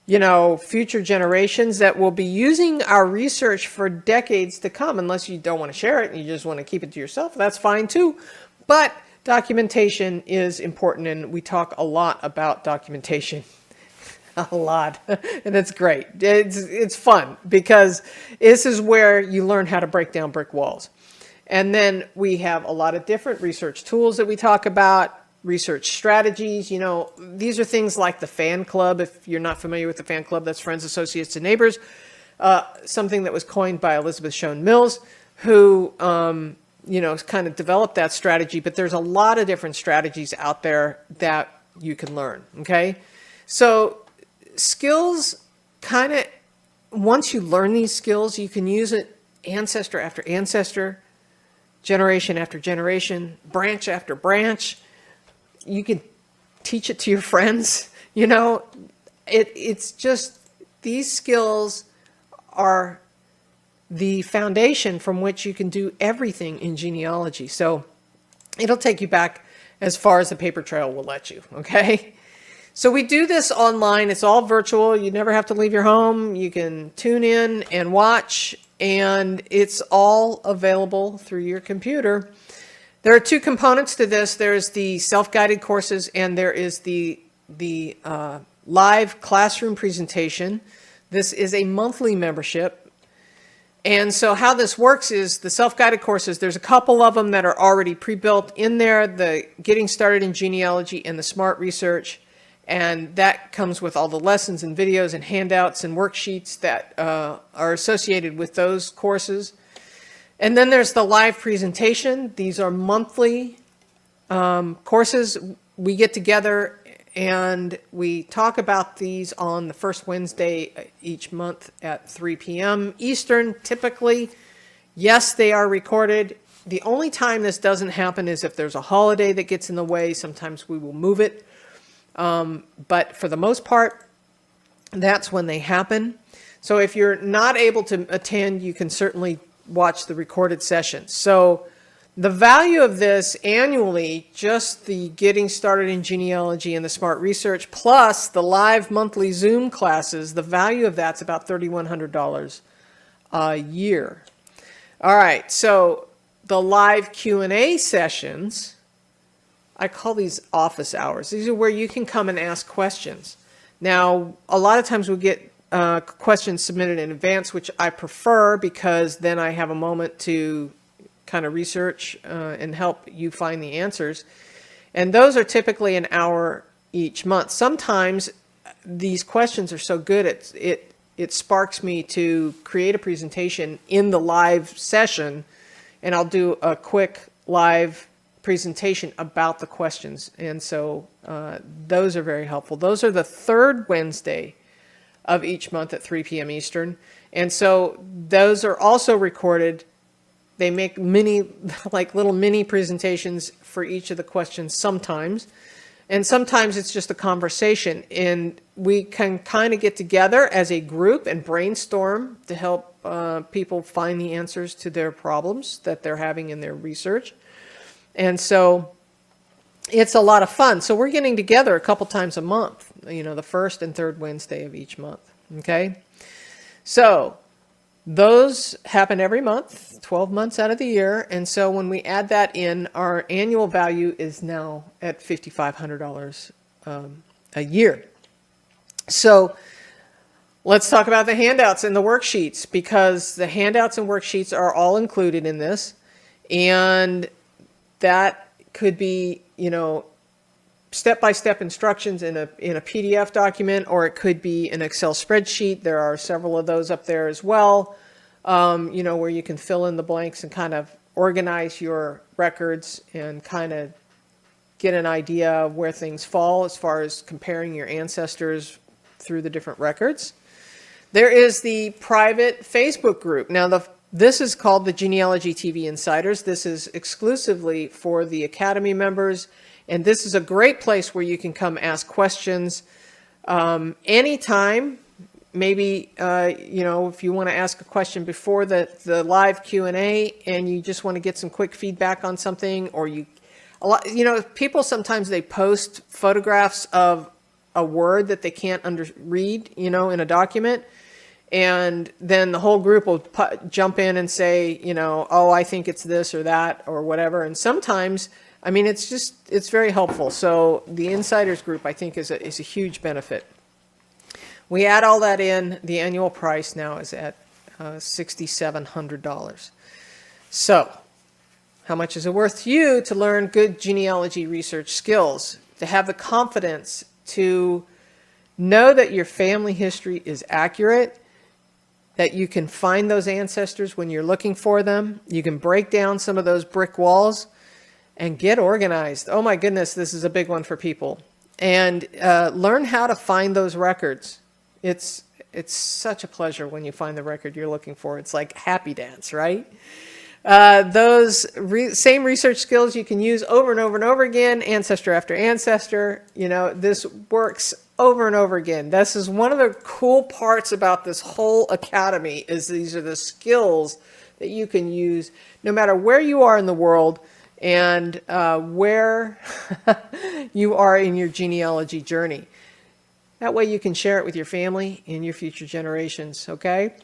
Speaker 1: you know, future generations that will be using our research for decades to come. Unless you don't want to share it and you just want to keep it to yourself, that's fine too. But documentation is important, and we talk a lot about documentation. A lot. And it's great. It's fun, because this is where you learn how to break down brick walls. And then we have a lot of different research tools that we talk about, research strategies. You know, these are things like the fan club. If you're not familiar with the fan club, that's Friends, Associates, and Neighbors. Something that was coined by Elizabeth Shown Mills, who, you know, kind of developed that strategy. But there's a lot of different strategies out there that you can learn. Okay. So skills kind of, once you learn these skills, you can use it ancestor after ancestor. generation after generation, branch after branch. You can teach it to your friends. You know, it's just, these skills are the foundation from which you can do everything in genealogy. So it'll take you back as far as the paper trail will let you, okay? So we do this online. It's all virtual. You never have to leave your home. You can tune in and watch, and it's all available through your computer. There are two components to this. There's the self-guided courses, and there is the live classroom presentation. This is a monthly membership. And so how this works is the self-guided courses, there's a couple of them that are already pre-built in there, the Getting Started in Genealogy and the Smart Research. And that comes with all the lessons and videos and handouts and worksheets that are associated with those courses. And then there's the live presentation. These are monthly courses. We get together and we talk about these on the first Wednesday each month at 3 p.m. Eastern, typically. Yes, they are recorded. The only time this doesn't happen is if there's a holiday that gets in the way. Sometimes we will move it. But for the most part, that's when they happen. So if you're not able to attend, you can certainly watch the recorded sessions. So the value of this annually, just the Getting Started in Genealogy and the Smart Research, plus the live monthly Zoom classes, the value of that's about $3,100 a year. All right, so the live Q&A sessions, I call these office hours. These are where you can come and ask questions. Now, a lot of times we get questions submitted in advance, which I prefer because then I have a moment to kind of research and help you find the answers. And those are typically an hour each month. Sometimes these questions are so good, it sparks me to create a presentation in the live session, and I'll do a quick live presentation about the questions. And so those are very helpful. Those are the third Wednesday of each month at 3 p.m. Eastern. And so those are also recorded. They make like little mini presentations for each of the questions sometimes. And sometimes it's just a conversation. And we can kind of get together as a group and brainstorm to help people find the answers to their problems that they're having in their research. And so it's a lot of fun. So we're getting together a couple times a month, you know, the first and third Wednesday of each month. Okay. So those happen every month, 12 months out of the year. And so when we add that in, our annual value is now at $5,500 a year. So let's talk about the handouts and the worksheets, because the handouts and worksheets are all included in this. And that could be, you know, step-by-step instructions in a PDF document, or it could be an Excel spreadsheet. There are several of those up there as well, you know, where you can fill in the blanks and kind of organize your records and kind of get an idea of where things fall as far as comparing your ancestors through the different records. There is the private Facebook group. Now, this is called the Genealogy TV Insiders. This is exclusively for the Academy members, and this is a great place where you can come ask questions anytime. Maybe, you know, if you want to ask a question before the live Q&A and you just want to get some quick feedback on something, or you know, people sometimes they post photographs of a word that they can't read, you know, in a document. And then the whole group will jump in and say, you know, oh, I think it's this or that or whatever. And sometimes, I mean, it's very helpful. So the Insiders group, I think, is a huge benefit. We add all that in. The annual price now is at $6,700. So how much is it worth to you to learn good genealogy research skills, to have the confidence to know that your family history is accurate, that you can find those ancestors when you're looking for them, you can break down some of those brick walls and get organized. Oh my goodness, this is a big one for people. And learn how to find those records. It's such a pleasure when you find the record you're looking for. It's like happy dance, right? Those same research skills you can use over and over and over again, ancestor after ancestor. You know, this works over and over again. This is one of the cool parts about this whole academy, is these are the skills that you can use no matter where you are in the world and where you are in your genealogy journey. That way you can share it with your family and your future generations, okay?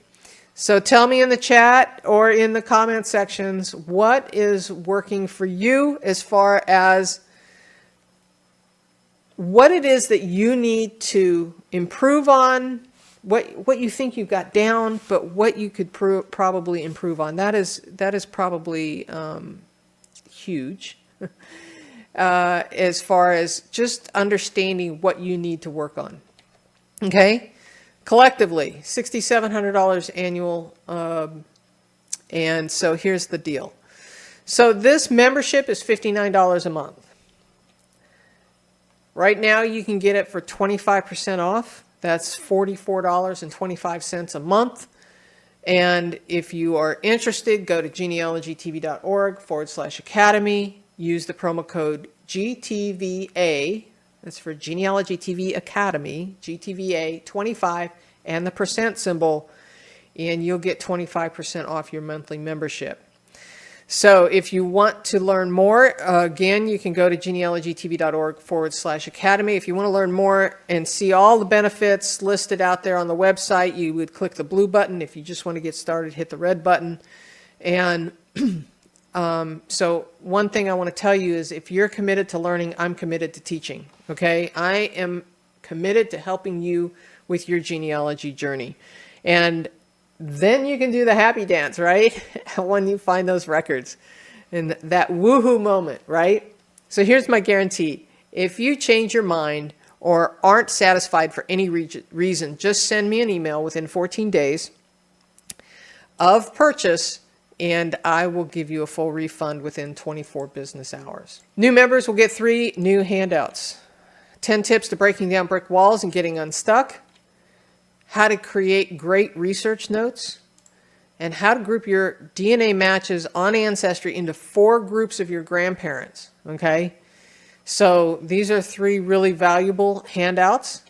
Speaker 1: So tell me in the chat or in the comment sections what is working for you as far as what it is that you need to improve on, what you think you've got down, but what you could probably improve on. That is probably huge as far as just understanding what you need to work on. Okay? Collectively, $6,700 annual, and so here's the deal. So this membership is $59 a month. Right now you can get it for 25% off. That's $44.25 a month. And if you are interested, go to genealogytv.org/academy. Use the promo code GTVA. That's for Genealogy TV Academy, GTVA 25, and the percent symbol, and you'll get 25% off your monthly membership. So if you want to learn more, again, you can go to genealogytv.org/academy. If you want to learn more and see all the benefits listed out there on the website, you would click the blue button. If you just want to get started, hit the red button. And so one thing I want to tell you is if you're committed to learning, I'm committed to teaching, okay? I am committed to helping you with your genealogy journey. And then you can do the happy dance, right? When you find those records and that woohoo moment, right? So here's my guarantee. If you change your mind or aren't satisfied for any reason, just send me an email within 14 days of purchase, and I will give you a full refund within 24 business hours. New members will get 3 new handouts. 10 tips to breaking down brick walls and getting unstuck. How to create great research notes. And how to group your DNA matches on Ancestry into 4 groups of your grandparents. Okay? So these are 3 really valuable handouts.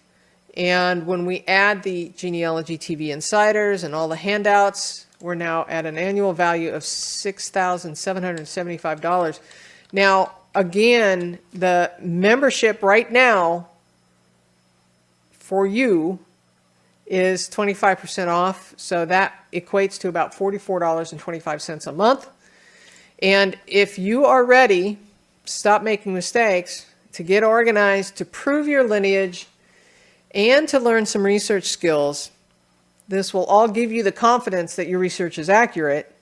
Speaker 1: And when we add the Genealogy TV Insiders and all the handouts, we're now at an annual value of $6,775. Now, again, the membership right now for you is 25% off. So that equates to about $44.25 a month. And if you are ready, stop making mistakes, to get organized, to prove your lineage, and to learn some research skills, this will all give you the confidence that your research is accurate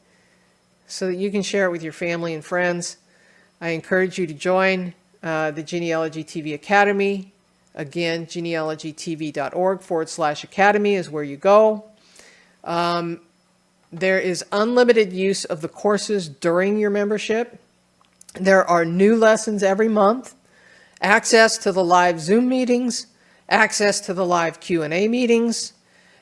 Speaker 1: so that you can share it with your family and friends. I encourage you to join the Genealogy TV Academy. Again, genealogytv.org/academy is where you go. There is unlimited use of the courses during your membership. There are new lessons every month, access to the live Zoom meetings, access to the live Q&A meetings,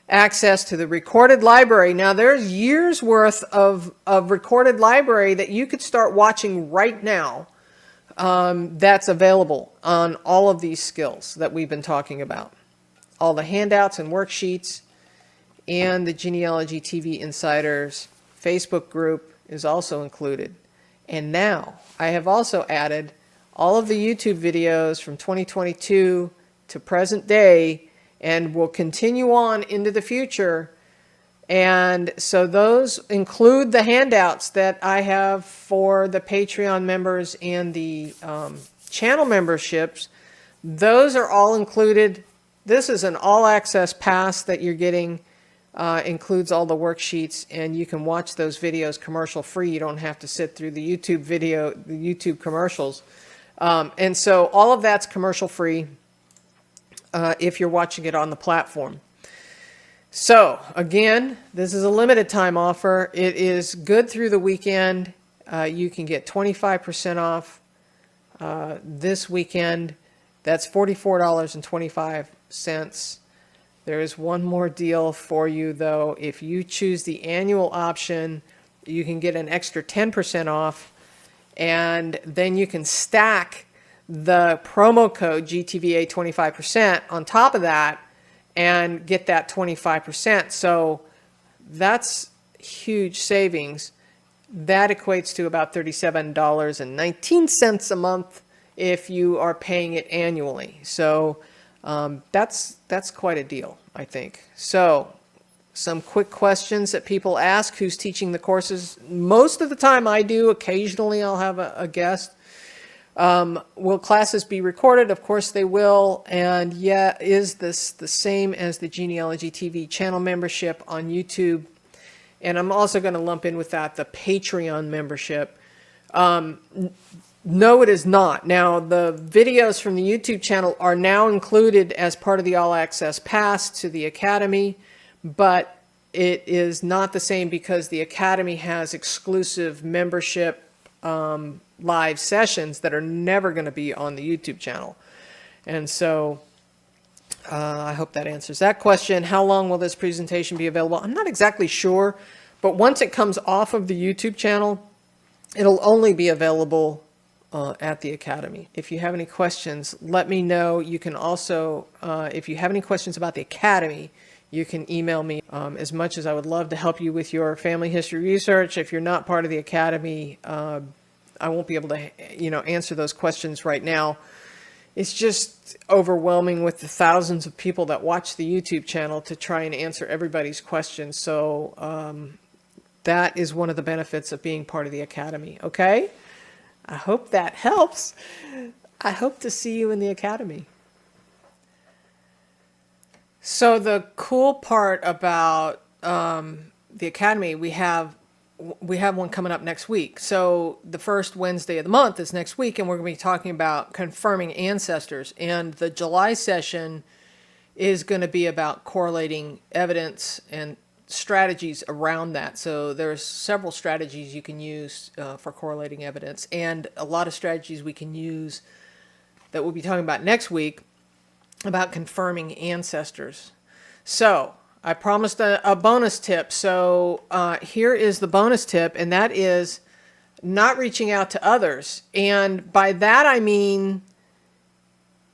Speaker 1: access to the recorded library. Now there's years worth of recorded library that you could start watching right now that's available on all of these skills that we've been talking about. All the handouts and worksheets, and the Genealogy TV Insiders Facebook group is also included. And now I have also added all of the YouTube videos from 2022 to present day, and will continue on into the future. And so those include the handouts that I have for the Patreon members and the channel memberships. Those are all included. This is an all-access pass that you're getting. Includes all the worksheets, and you can watch those videos commercial-free. You don't have to sit through the YouTube commercials. And so all of that's commercial-free if you're watching it on the platform. So again, this is a limited time offer. It is good through the weekend. You can get 25% off this weekend. That's $44.25. There is one more deal for you though. If you choose the annual option, you can get an extra 10% off, and then you can stack the promo code GTVA 25% on top of that and get that 25%. So that's huge savings. That equates to about $37.19 a month if you are paying it annually. So that's quite a deal, I think. So some quick questions that people ask: who's teaching the courses? Most of the time I do. Occasionally I'll have a guest. Will classes be recorded? Of course they will. And yeah, is this the same as the Genealogy TV channel membership on YouTube? And I'm also going to lump in with that the Patreon membership. No, it is not. Now, the videos from the YouTube channel are now included as part of the All Access Pass to the Academy, but it is not the same because the Academy has exclusive membership live sessions that are never going to be on the YouTube channel. And so I hope that answers that question. How long will this presentation be available? I'm not exactly sure, but once it comes off of the YouTube channel, it'll only be available at the Academy. If you have any questions, let me know. You can also, if you have any questions about the Academy, you can email me. As much as I would love to help you with your family history research, if you're not part of the Academy, I won't be able to, answer those questions right now. It's just overwhelming with the thousands of people that watch the YouTube channel to try and answer everybody's questions. So that is one of the benefits of being part of the Academy. Okay? I hope that helps. I hope to see you in the Academy. So the cool part about the Academy, we have one coming up next week. So the first Wednesday of the month is next week, and we're going to be talking about confirming ancestors. And the July session is going to be about correlating evidence and strategies around that. So there's several strategies you can use for correlating evidence, and a lot of strategies we can use that we'll be talking about next week about confirming ancestors. So I promised a bonus tip. So here is the bonus tip, and that is not reaching out to others. And by that I mean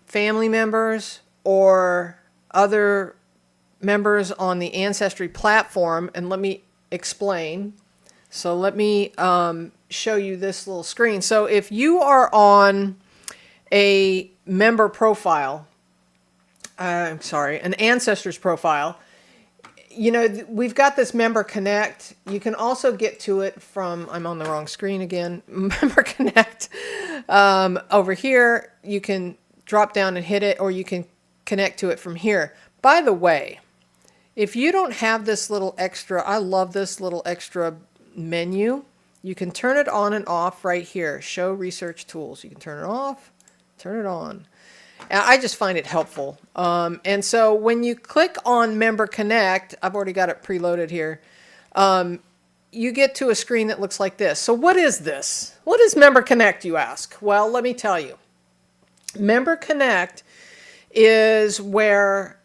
Speaker 1: family members or other members on the Ancestry platform. And let me explain. So let me show you this little screen. So if you are on a member profile, an ancestors profile, we've got this Member Connect. You can also get to it from, I'm on the wrong screen again, Member Connect. Over here, you can drop down and hit it, or you can connect to it from here. By the way, if you don't have this little extra, I love this little extra menu. You can turn it on and off right here. Show research tools. You can turn it off, turn it on. I just find it helpful. And so when you click on Member Connect, I've already got it preloaded here. You get to a screen that looks like this. So what is this? What is Member Connect, you ask? Well, let me tell you. Member Connect is where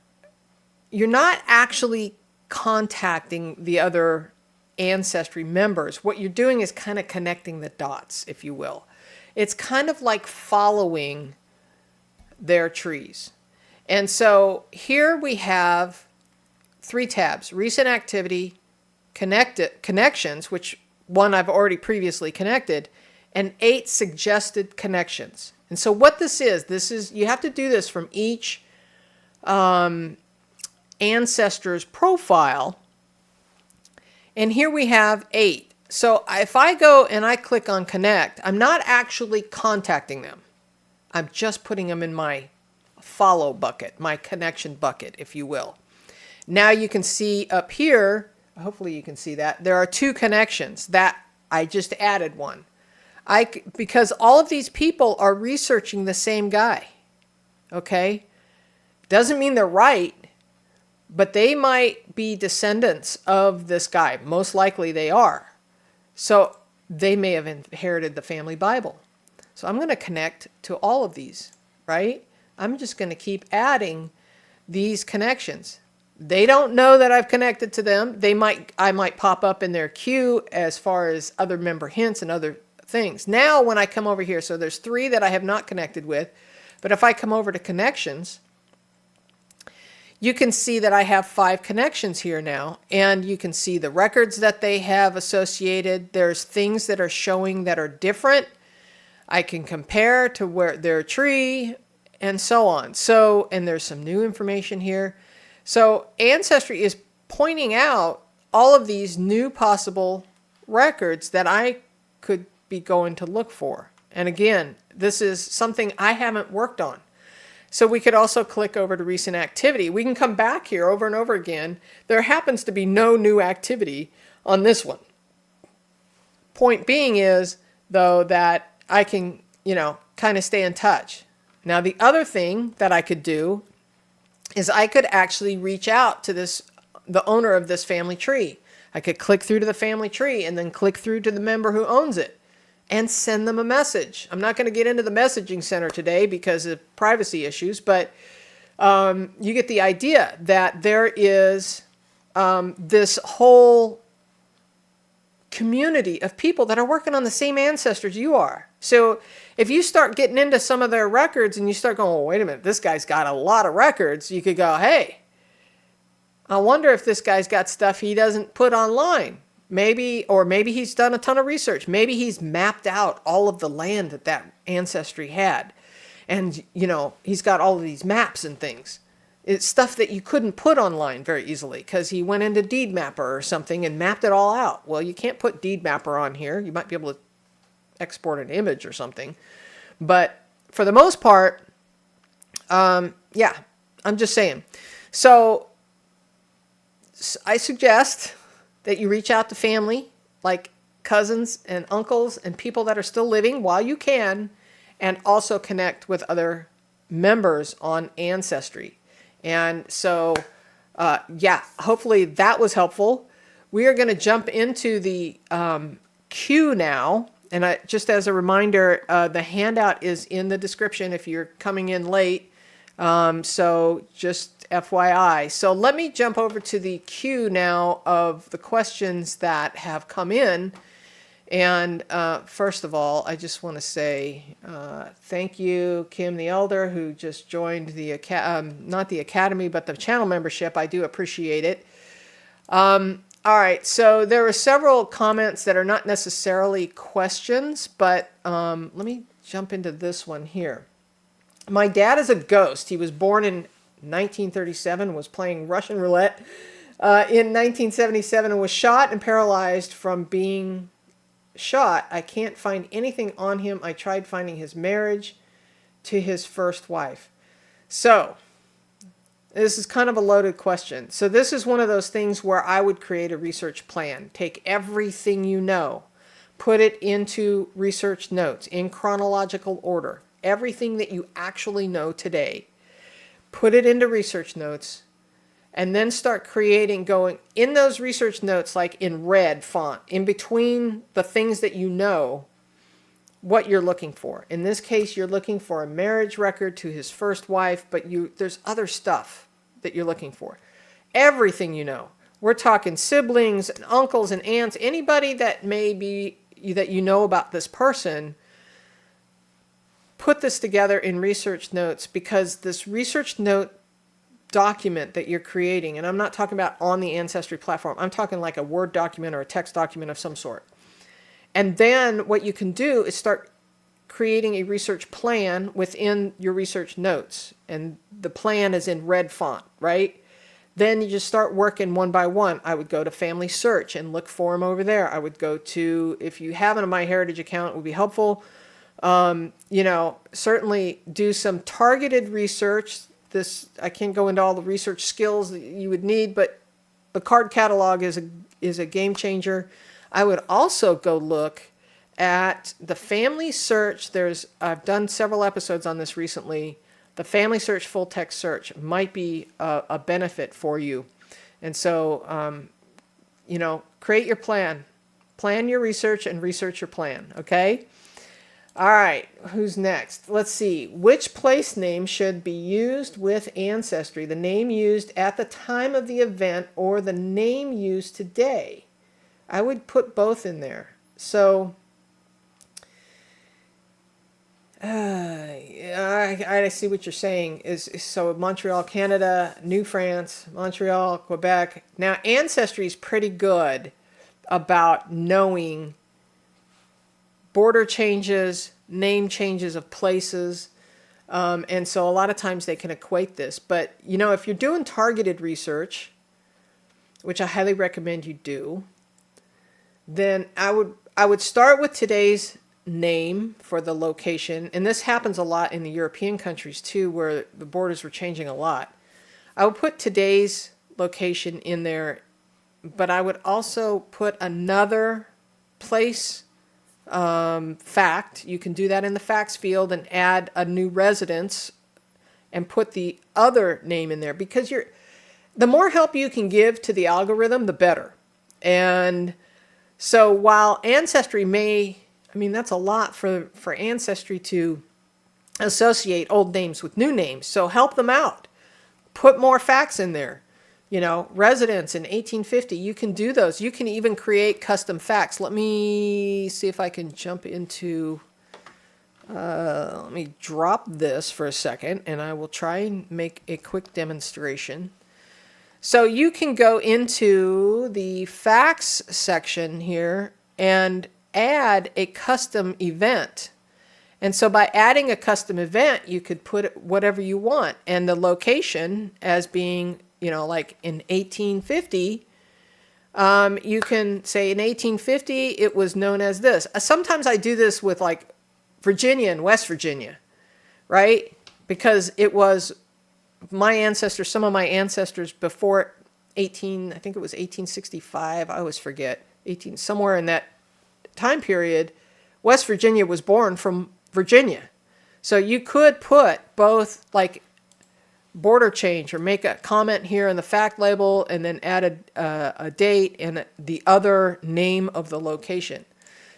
Speaker 1: you're not actually contacting the other Ancestry members. What you're doing is kind of connecting the dots, if you will. It's kind of like following their trees. And so here we have 3 tabs: recent activity, connections, which one I've already previously connected, and 8 suggested connections. And so what this is you have to do this from each ancestor's profile. And here we have 8. So if I go and I click on connect, I'm not actually contacting them. I'm just putting them in my follow bucket, my connection bucket, if you will. Now you can see up here, hopefully you can see that, there are 2 connections that I just added one. Because all of these people are researching the same guy. Okay? Doesn't mean they're right, but they might be descendants of this guy. Most likely they are. So they may have inherited the family Bible. So I'm going to connect to all of these, right? I'm just going to keep adding these connections. They don't know that I've connected to them. I might pop up in their queue as far as other member hints and other things. Now, when I come over here, so there's 3 that I have not connected with, but if I come over to connections, you can see that I have 5 connections here now, and you can see the records that they have associated. There's things that are showing that are different. I can compare to where their tree and so on. So, and there's some new information here. So Ancestry is pointing out all of these new possible records that I could be going to look for. And again, this is something I haven't worked on. So we could also click over to recent activity. We can come back here over and over again. There happens to be no new activity on this one. Point being is, though, that I can, kind of stay in touch. Now, the other thing that I could do is I could actually reach out to the owner of this family tree. I could click through to the family tree and then click through to the member who owns it and send them a message. I'm not going to get into the messaging center today because of privacy issues, but you get the idea that there is this whole community of people that are working on the same ancestors you are. So if you start getting into some of their records and you start going, oh, wait a minute, this guy's got a lot of records, you could go, hey, I wonder if this guy's got stuff he doesn't put online. Maybe he's done a ton of research. Maybe he's mapped out all of the land that ancestry had. And, he's got all of these maps and things. It's stuff that you couldn't put online very easily because he went into Deed Mapper or something and mapped it all out. Well, you can't put Deed Mapper on here. You might be able to export an image or something. But for the most part, yeah, I'm just saying. So I suggest that you reach out to family, like cousins and uncles and people that are still living while you can, and also connect with other members on Ancestry. And so, yeah, hopefully that was helpful. We are going to jump into the queue now. And just as a reminder, the handout is in the description if you're coming in late. So just FYI. So let me jump over to the queue now of the questions that have come in. And first of all, I just want to say thank you, Kim the Elder, who just joined the not the Academy, but the channel membership. I do appreciate it. All right, so there were several comments that are not necessarily questions, but let me jump into this one here. My dad is a ghost. He was born in 1937, was playing Russian roulette in 1977, and was shot and paralyzed from being shot. I can't find anything on him. I tried finding his marriage to his first wife. So this is kind of a loaded question. So this is one of those things where I would create a research plan. Take everything you know, put it into research notes in chronological order. Everything that you actually know today, put it into research notes, and then start creating, going in those research notes, like in red font, in between the things that you know, what you're looking for. In this case, you're looking for a marriage record to his first wife, but there's other stuff that you're looking for. Everything you know. We're talking siblings and uncles and aunts, anybody that may be, that you know about this person. Put this together in research notes, because this research note document that you're creating, and I'm not talking about on the Ancestry platform, I'm talking like a Word document or a text document of some sort. And then what you can do is start creating a research plan within your research notes. And the plan is in red font, right? Then you just start working one by one. I would go to FamilySearch and look for them over there. I would go to, if you have a MyHeritage account, it would be helpful. Certainly do some targeted research. I can't go into all the research skills that you would need, but the card catalog is a game changer. I would also go look at the FamilySearch. I've done several episodes on this recently. The FamilySearch full text search might be a benefit for you. And so, create your plan. Plan your research and research your plan, okay? All right, who's next? Let's see. Which place name should be used with Ancestry? The name used at the time of the event or the name used today? I would put both in there. So, I see what you're saying. So Montreal, Canada, New France, Montreal, Quebec. Now, Ancestry is pretty good about knowing border changes, name changes of places. And so a lot of times they can equate this. But, you know, if you're doing targeted research, which I highly recommend you do, then I would start with today's name for the location. And this happens a lot in the European countries too, where the borders were changing a lot. I would put today's location in there, but I would also put another place fact. You can do that in the facts field and add a new residence and put the other name in there, because the more help you can give to the algorithm, the better. And so while Ancestry that's a lot for Ancestry to associate old names with new names. So help them out. Put more facts in there. You know, residents in 1850, you can do those. You can even create custom facts. Let me see if I can jump into, let me drop this for a second, and I will try and make a quick demonstration. So you can go into the facts section here and add a custom event. And so by adding a custom event, you could put whatever you want, and the location as being, you know, like in 1850, you can say in 1850 it was known as this. Sometimes I do this with like Virginia and West Virginia, right? Because it was my ancestors, some of my ancestors before I think it was 1865, I always forget, somewhere in that time period, West Virginia was born from Virginia. So you could put both like border change or make a comment here in the fact label and then add a date and the other name of the location.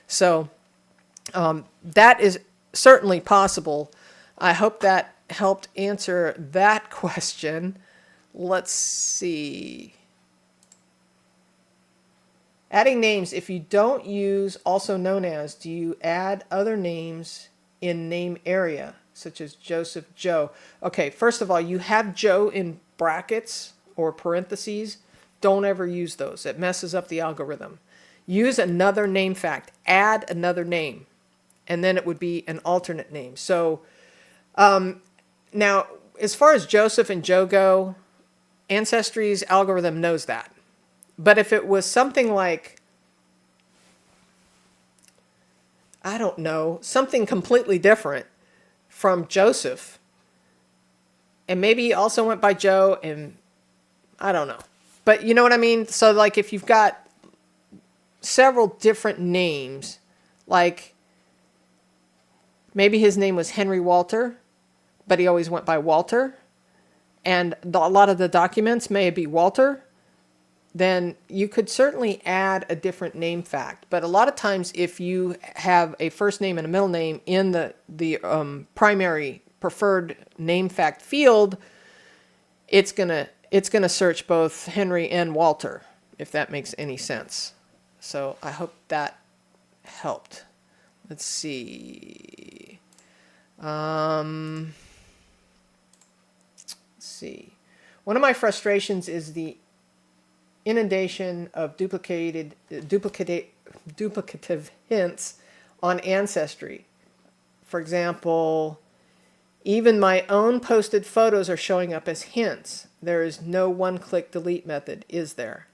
Speaker 1: So that is certainly possible. I hope that helped answer that question. Let's see. Adding names, if you don't use also known as, do you add other names in name area, such as Joseph, Joe? Okay, first of all, you have Joe in brackets or parentheses. Don't ever use those. It messes up the algorithm. Use another name fact. Add another name. And then it would be an alternate name. So now, as far as Joseph and Joe go, Ancestry's algorithm knows that. But if it was something like, I don't know, something completely different from Joseph, and maybe he also went by Joe, and I don't know. But you know what I mean? So like if you've got several different names, like maybe his name was Henry Walter, but he always went by Walter, and a lot of the documents may be Walter, then you could certainly add a different name fact. But a lot of times if you have a first name and a middle name in the primary preferred name fact field, it's gonna search both Henry and Walter, if that makes any sense. So I hope that helped. Let's see. Let's see. One of my frustrations is the inundation of duplicative hints on Ancestry. For example, even my own posted photos are showing up as hints. There is no one-click delete method, is there?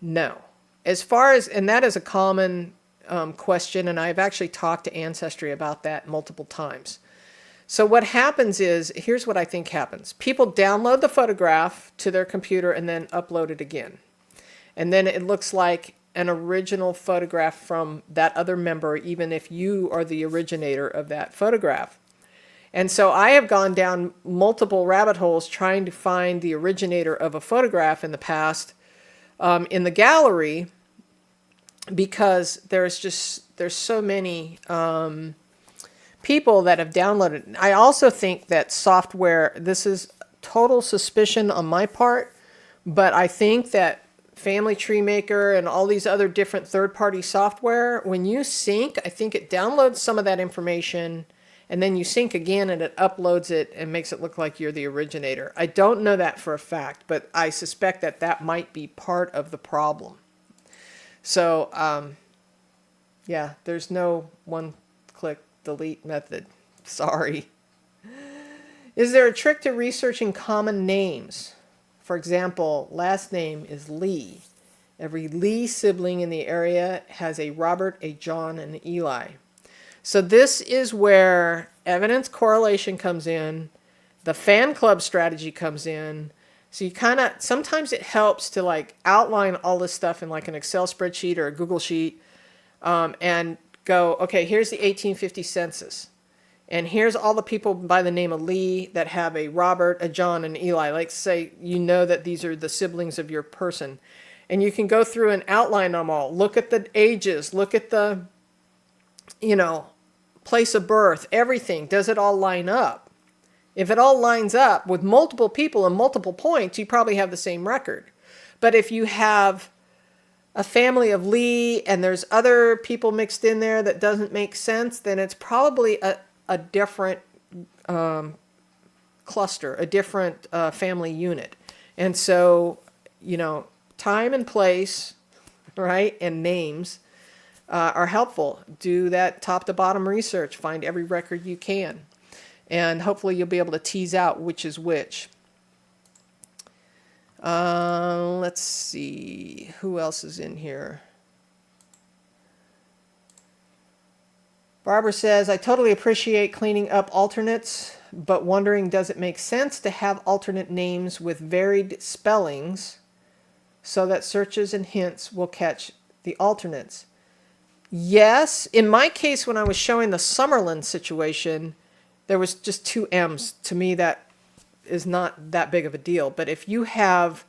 Speaker 1: No. As far as, and that is a common question, and I've actually talked to Ancestry about that multiple times. So what happens is, here's what I think happens. People download the photograph to their computer and then upload it again. And then it looks like an original photograph from that other member, even if you are the originator of that photograph. And so I have gone down multiple rabbit holes trying to find the originator of a photograph in the past in the gallery, because there's so many people that have downloaded. I also think that software, this is total suspicion on my part, but I think that Family Tree Maker and all these other different third-party software, when you sync, I think it downloads some of that information, and then you sync again and it uploads it and makes it look like you're the originator. I don't know that for a fact, but I suspect that that might be part of the problem. So, yeah, there's no one-click delete method. Sorry. Is there a trick to researching common names? For example, last name is Lee. Every Lee sibling in the area has a Robert, a John, and an Eli. So this is where evidence correlation comes in, the fan club strategy comes in. So you kind of, sometimes it helps to like outline all this stuff in like an Excel spreadsheet or a Google sheet, and go, okay, here's the 1850 census. And here's all the people by the name of Lee that have a Robert, a John, and Eli. Like say, you know that these are the siblings of your person. And you can go through and outline them all. Look at the ages. Look at the, you know, place of birth, everything. Does it all line up? If it all lines up with multiple people and multiple points, you probably have the same record. But if you have a family of Lee and there's other people mixed in there that doesn't make sense, then it's probably a different cluster, a different family unit. And so, you know, time and place, right, and names are helpful. Do that top to bottom research. Find every record you can. And hopefully you'll be able to tease out which is which. Let's see. Who else is in here? Barbara says, I totally appreciate cleaning up alternates, but wondering, does it make sense to have alternate names with varied spellings so that searches and hints will catch the alternates? Yes. In my case, when I was showing the Summerlin situation, there was just 2 M's. To me, that is not that big of a deal. But if you have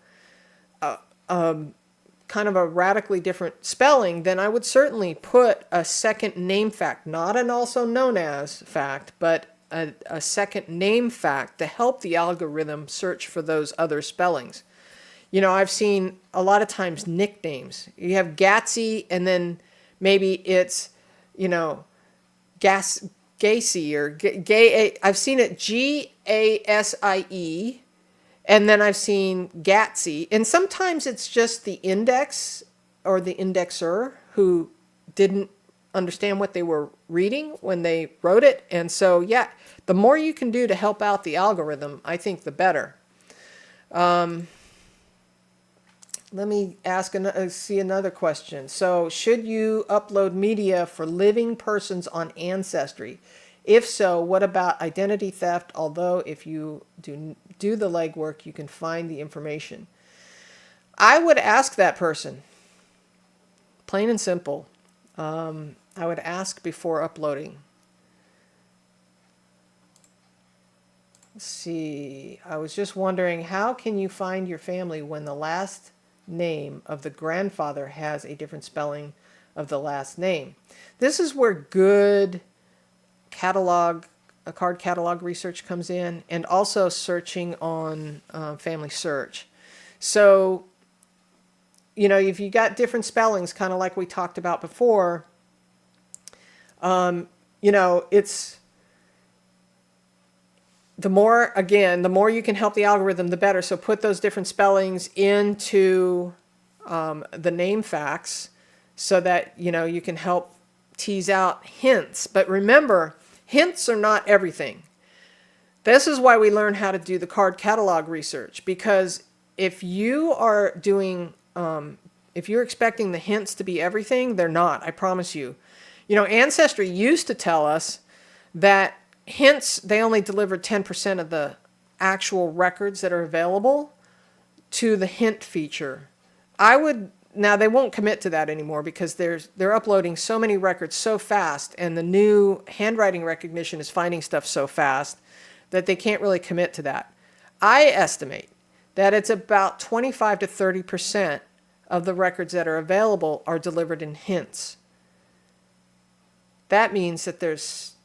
Speaker 1: kind of a radically different spelling, then I would certainly put a second name fact, not an also known as fact, but a second name fact to help the algorithm search for those other spellings. You know, I've seen a lot of times nicknames. You have Gatsy, and then maybe it's, you know, Gacy or Gay. I've seen it Gasie, and then I've seen Gatsy. And sometimes it's just the index or the indexer who didn't understand what they were reading when they wrote it. And so, yeah, the more you can do to help out the algorithm, I think the better. Let me see another question. So, should you upload media for living persons on Ancestry? If so, what about identity theft? Although if you do the legwork, you can find the information. I would ask that person, plain and simple. I would ask before uploading. Let's see. I was just wondering, how can you find your family when the last name of the grandfather has a different spelling of the last name? This is where good card catalog research comes in, and also searching on FamilySearch. So, you know, if you got different spellings, kind of like we talked about before, you know, it's the more you can help the algorithm, the better. So put those different spellings into the name facts so that, you know, you can help tease out hints. But remember, hints are not everything. This is why we learn how to do the card catalog research, because if you are doing, if you're expecting the hints to be everything, they're not, I promise you. You know, Ancestry used to tell us that hints, they only delivered 10% of the actual records that are available to the hint feature. Now they won't commit to that anymore because they're uploading so many records so fast, and the new handwriting recognition is finding stuff so fast that they can't really commit to that. I estimate that it's about 25 to 30% of the records that are available are delivered in hints. That means that there's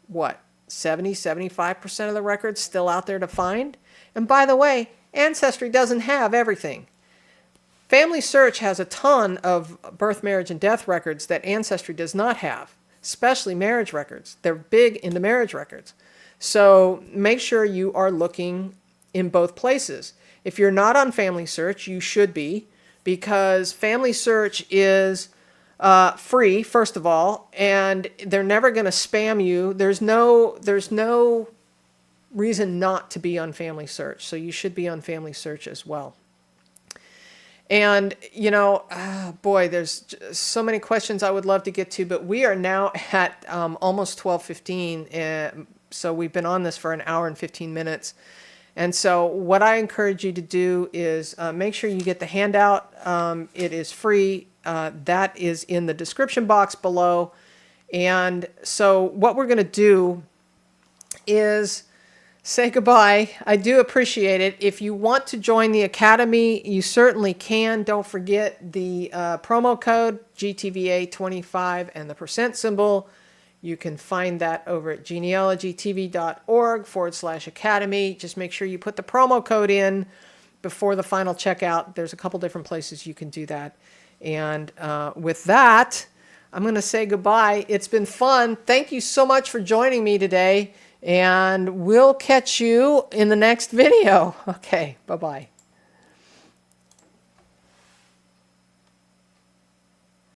Speaker 1: what, 70-75% of the records still out there to find. And by the way, Ancestry doesn't have everything. FamilySearch has a ton of birth, marriage, and death records that Ancestry does not have, especially marriage records. They're big into marriage records. So make sure you are looking in both places. If you're not on FamilySearch, you should be, because FamilySearch is free, first of all, and they're never going to spam you. There's no reason not to be on FamilySearch, so you should be on FamilySearch as well. And, you know, boy, there's so many questions I would love to get to, but we are now at almost 12:15, so we've been on this for an hour and 15 minutes. And so what I encourage you to do is make sure you get the handout. It is free. That is in the description box below. And so what we're going to do is say goodbye. I do appreciate it. If you want to join the Academy, you certainly can. Don't forget the promo code GTVA25 and the percent symbol. You can find that over at genealogytv.org/academy. Just make sure you put the promo code in before the final checkout. There's a couple different places you can do that. And with that, I'm going to say goodbye. It's been fun. Thank you so much for joining me today. And we'll catch you in the next video. Okay, bye-bye.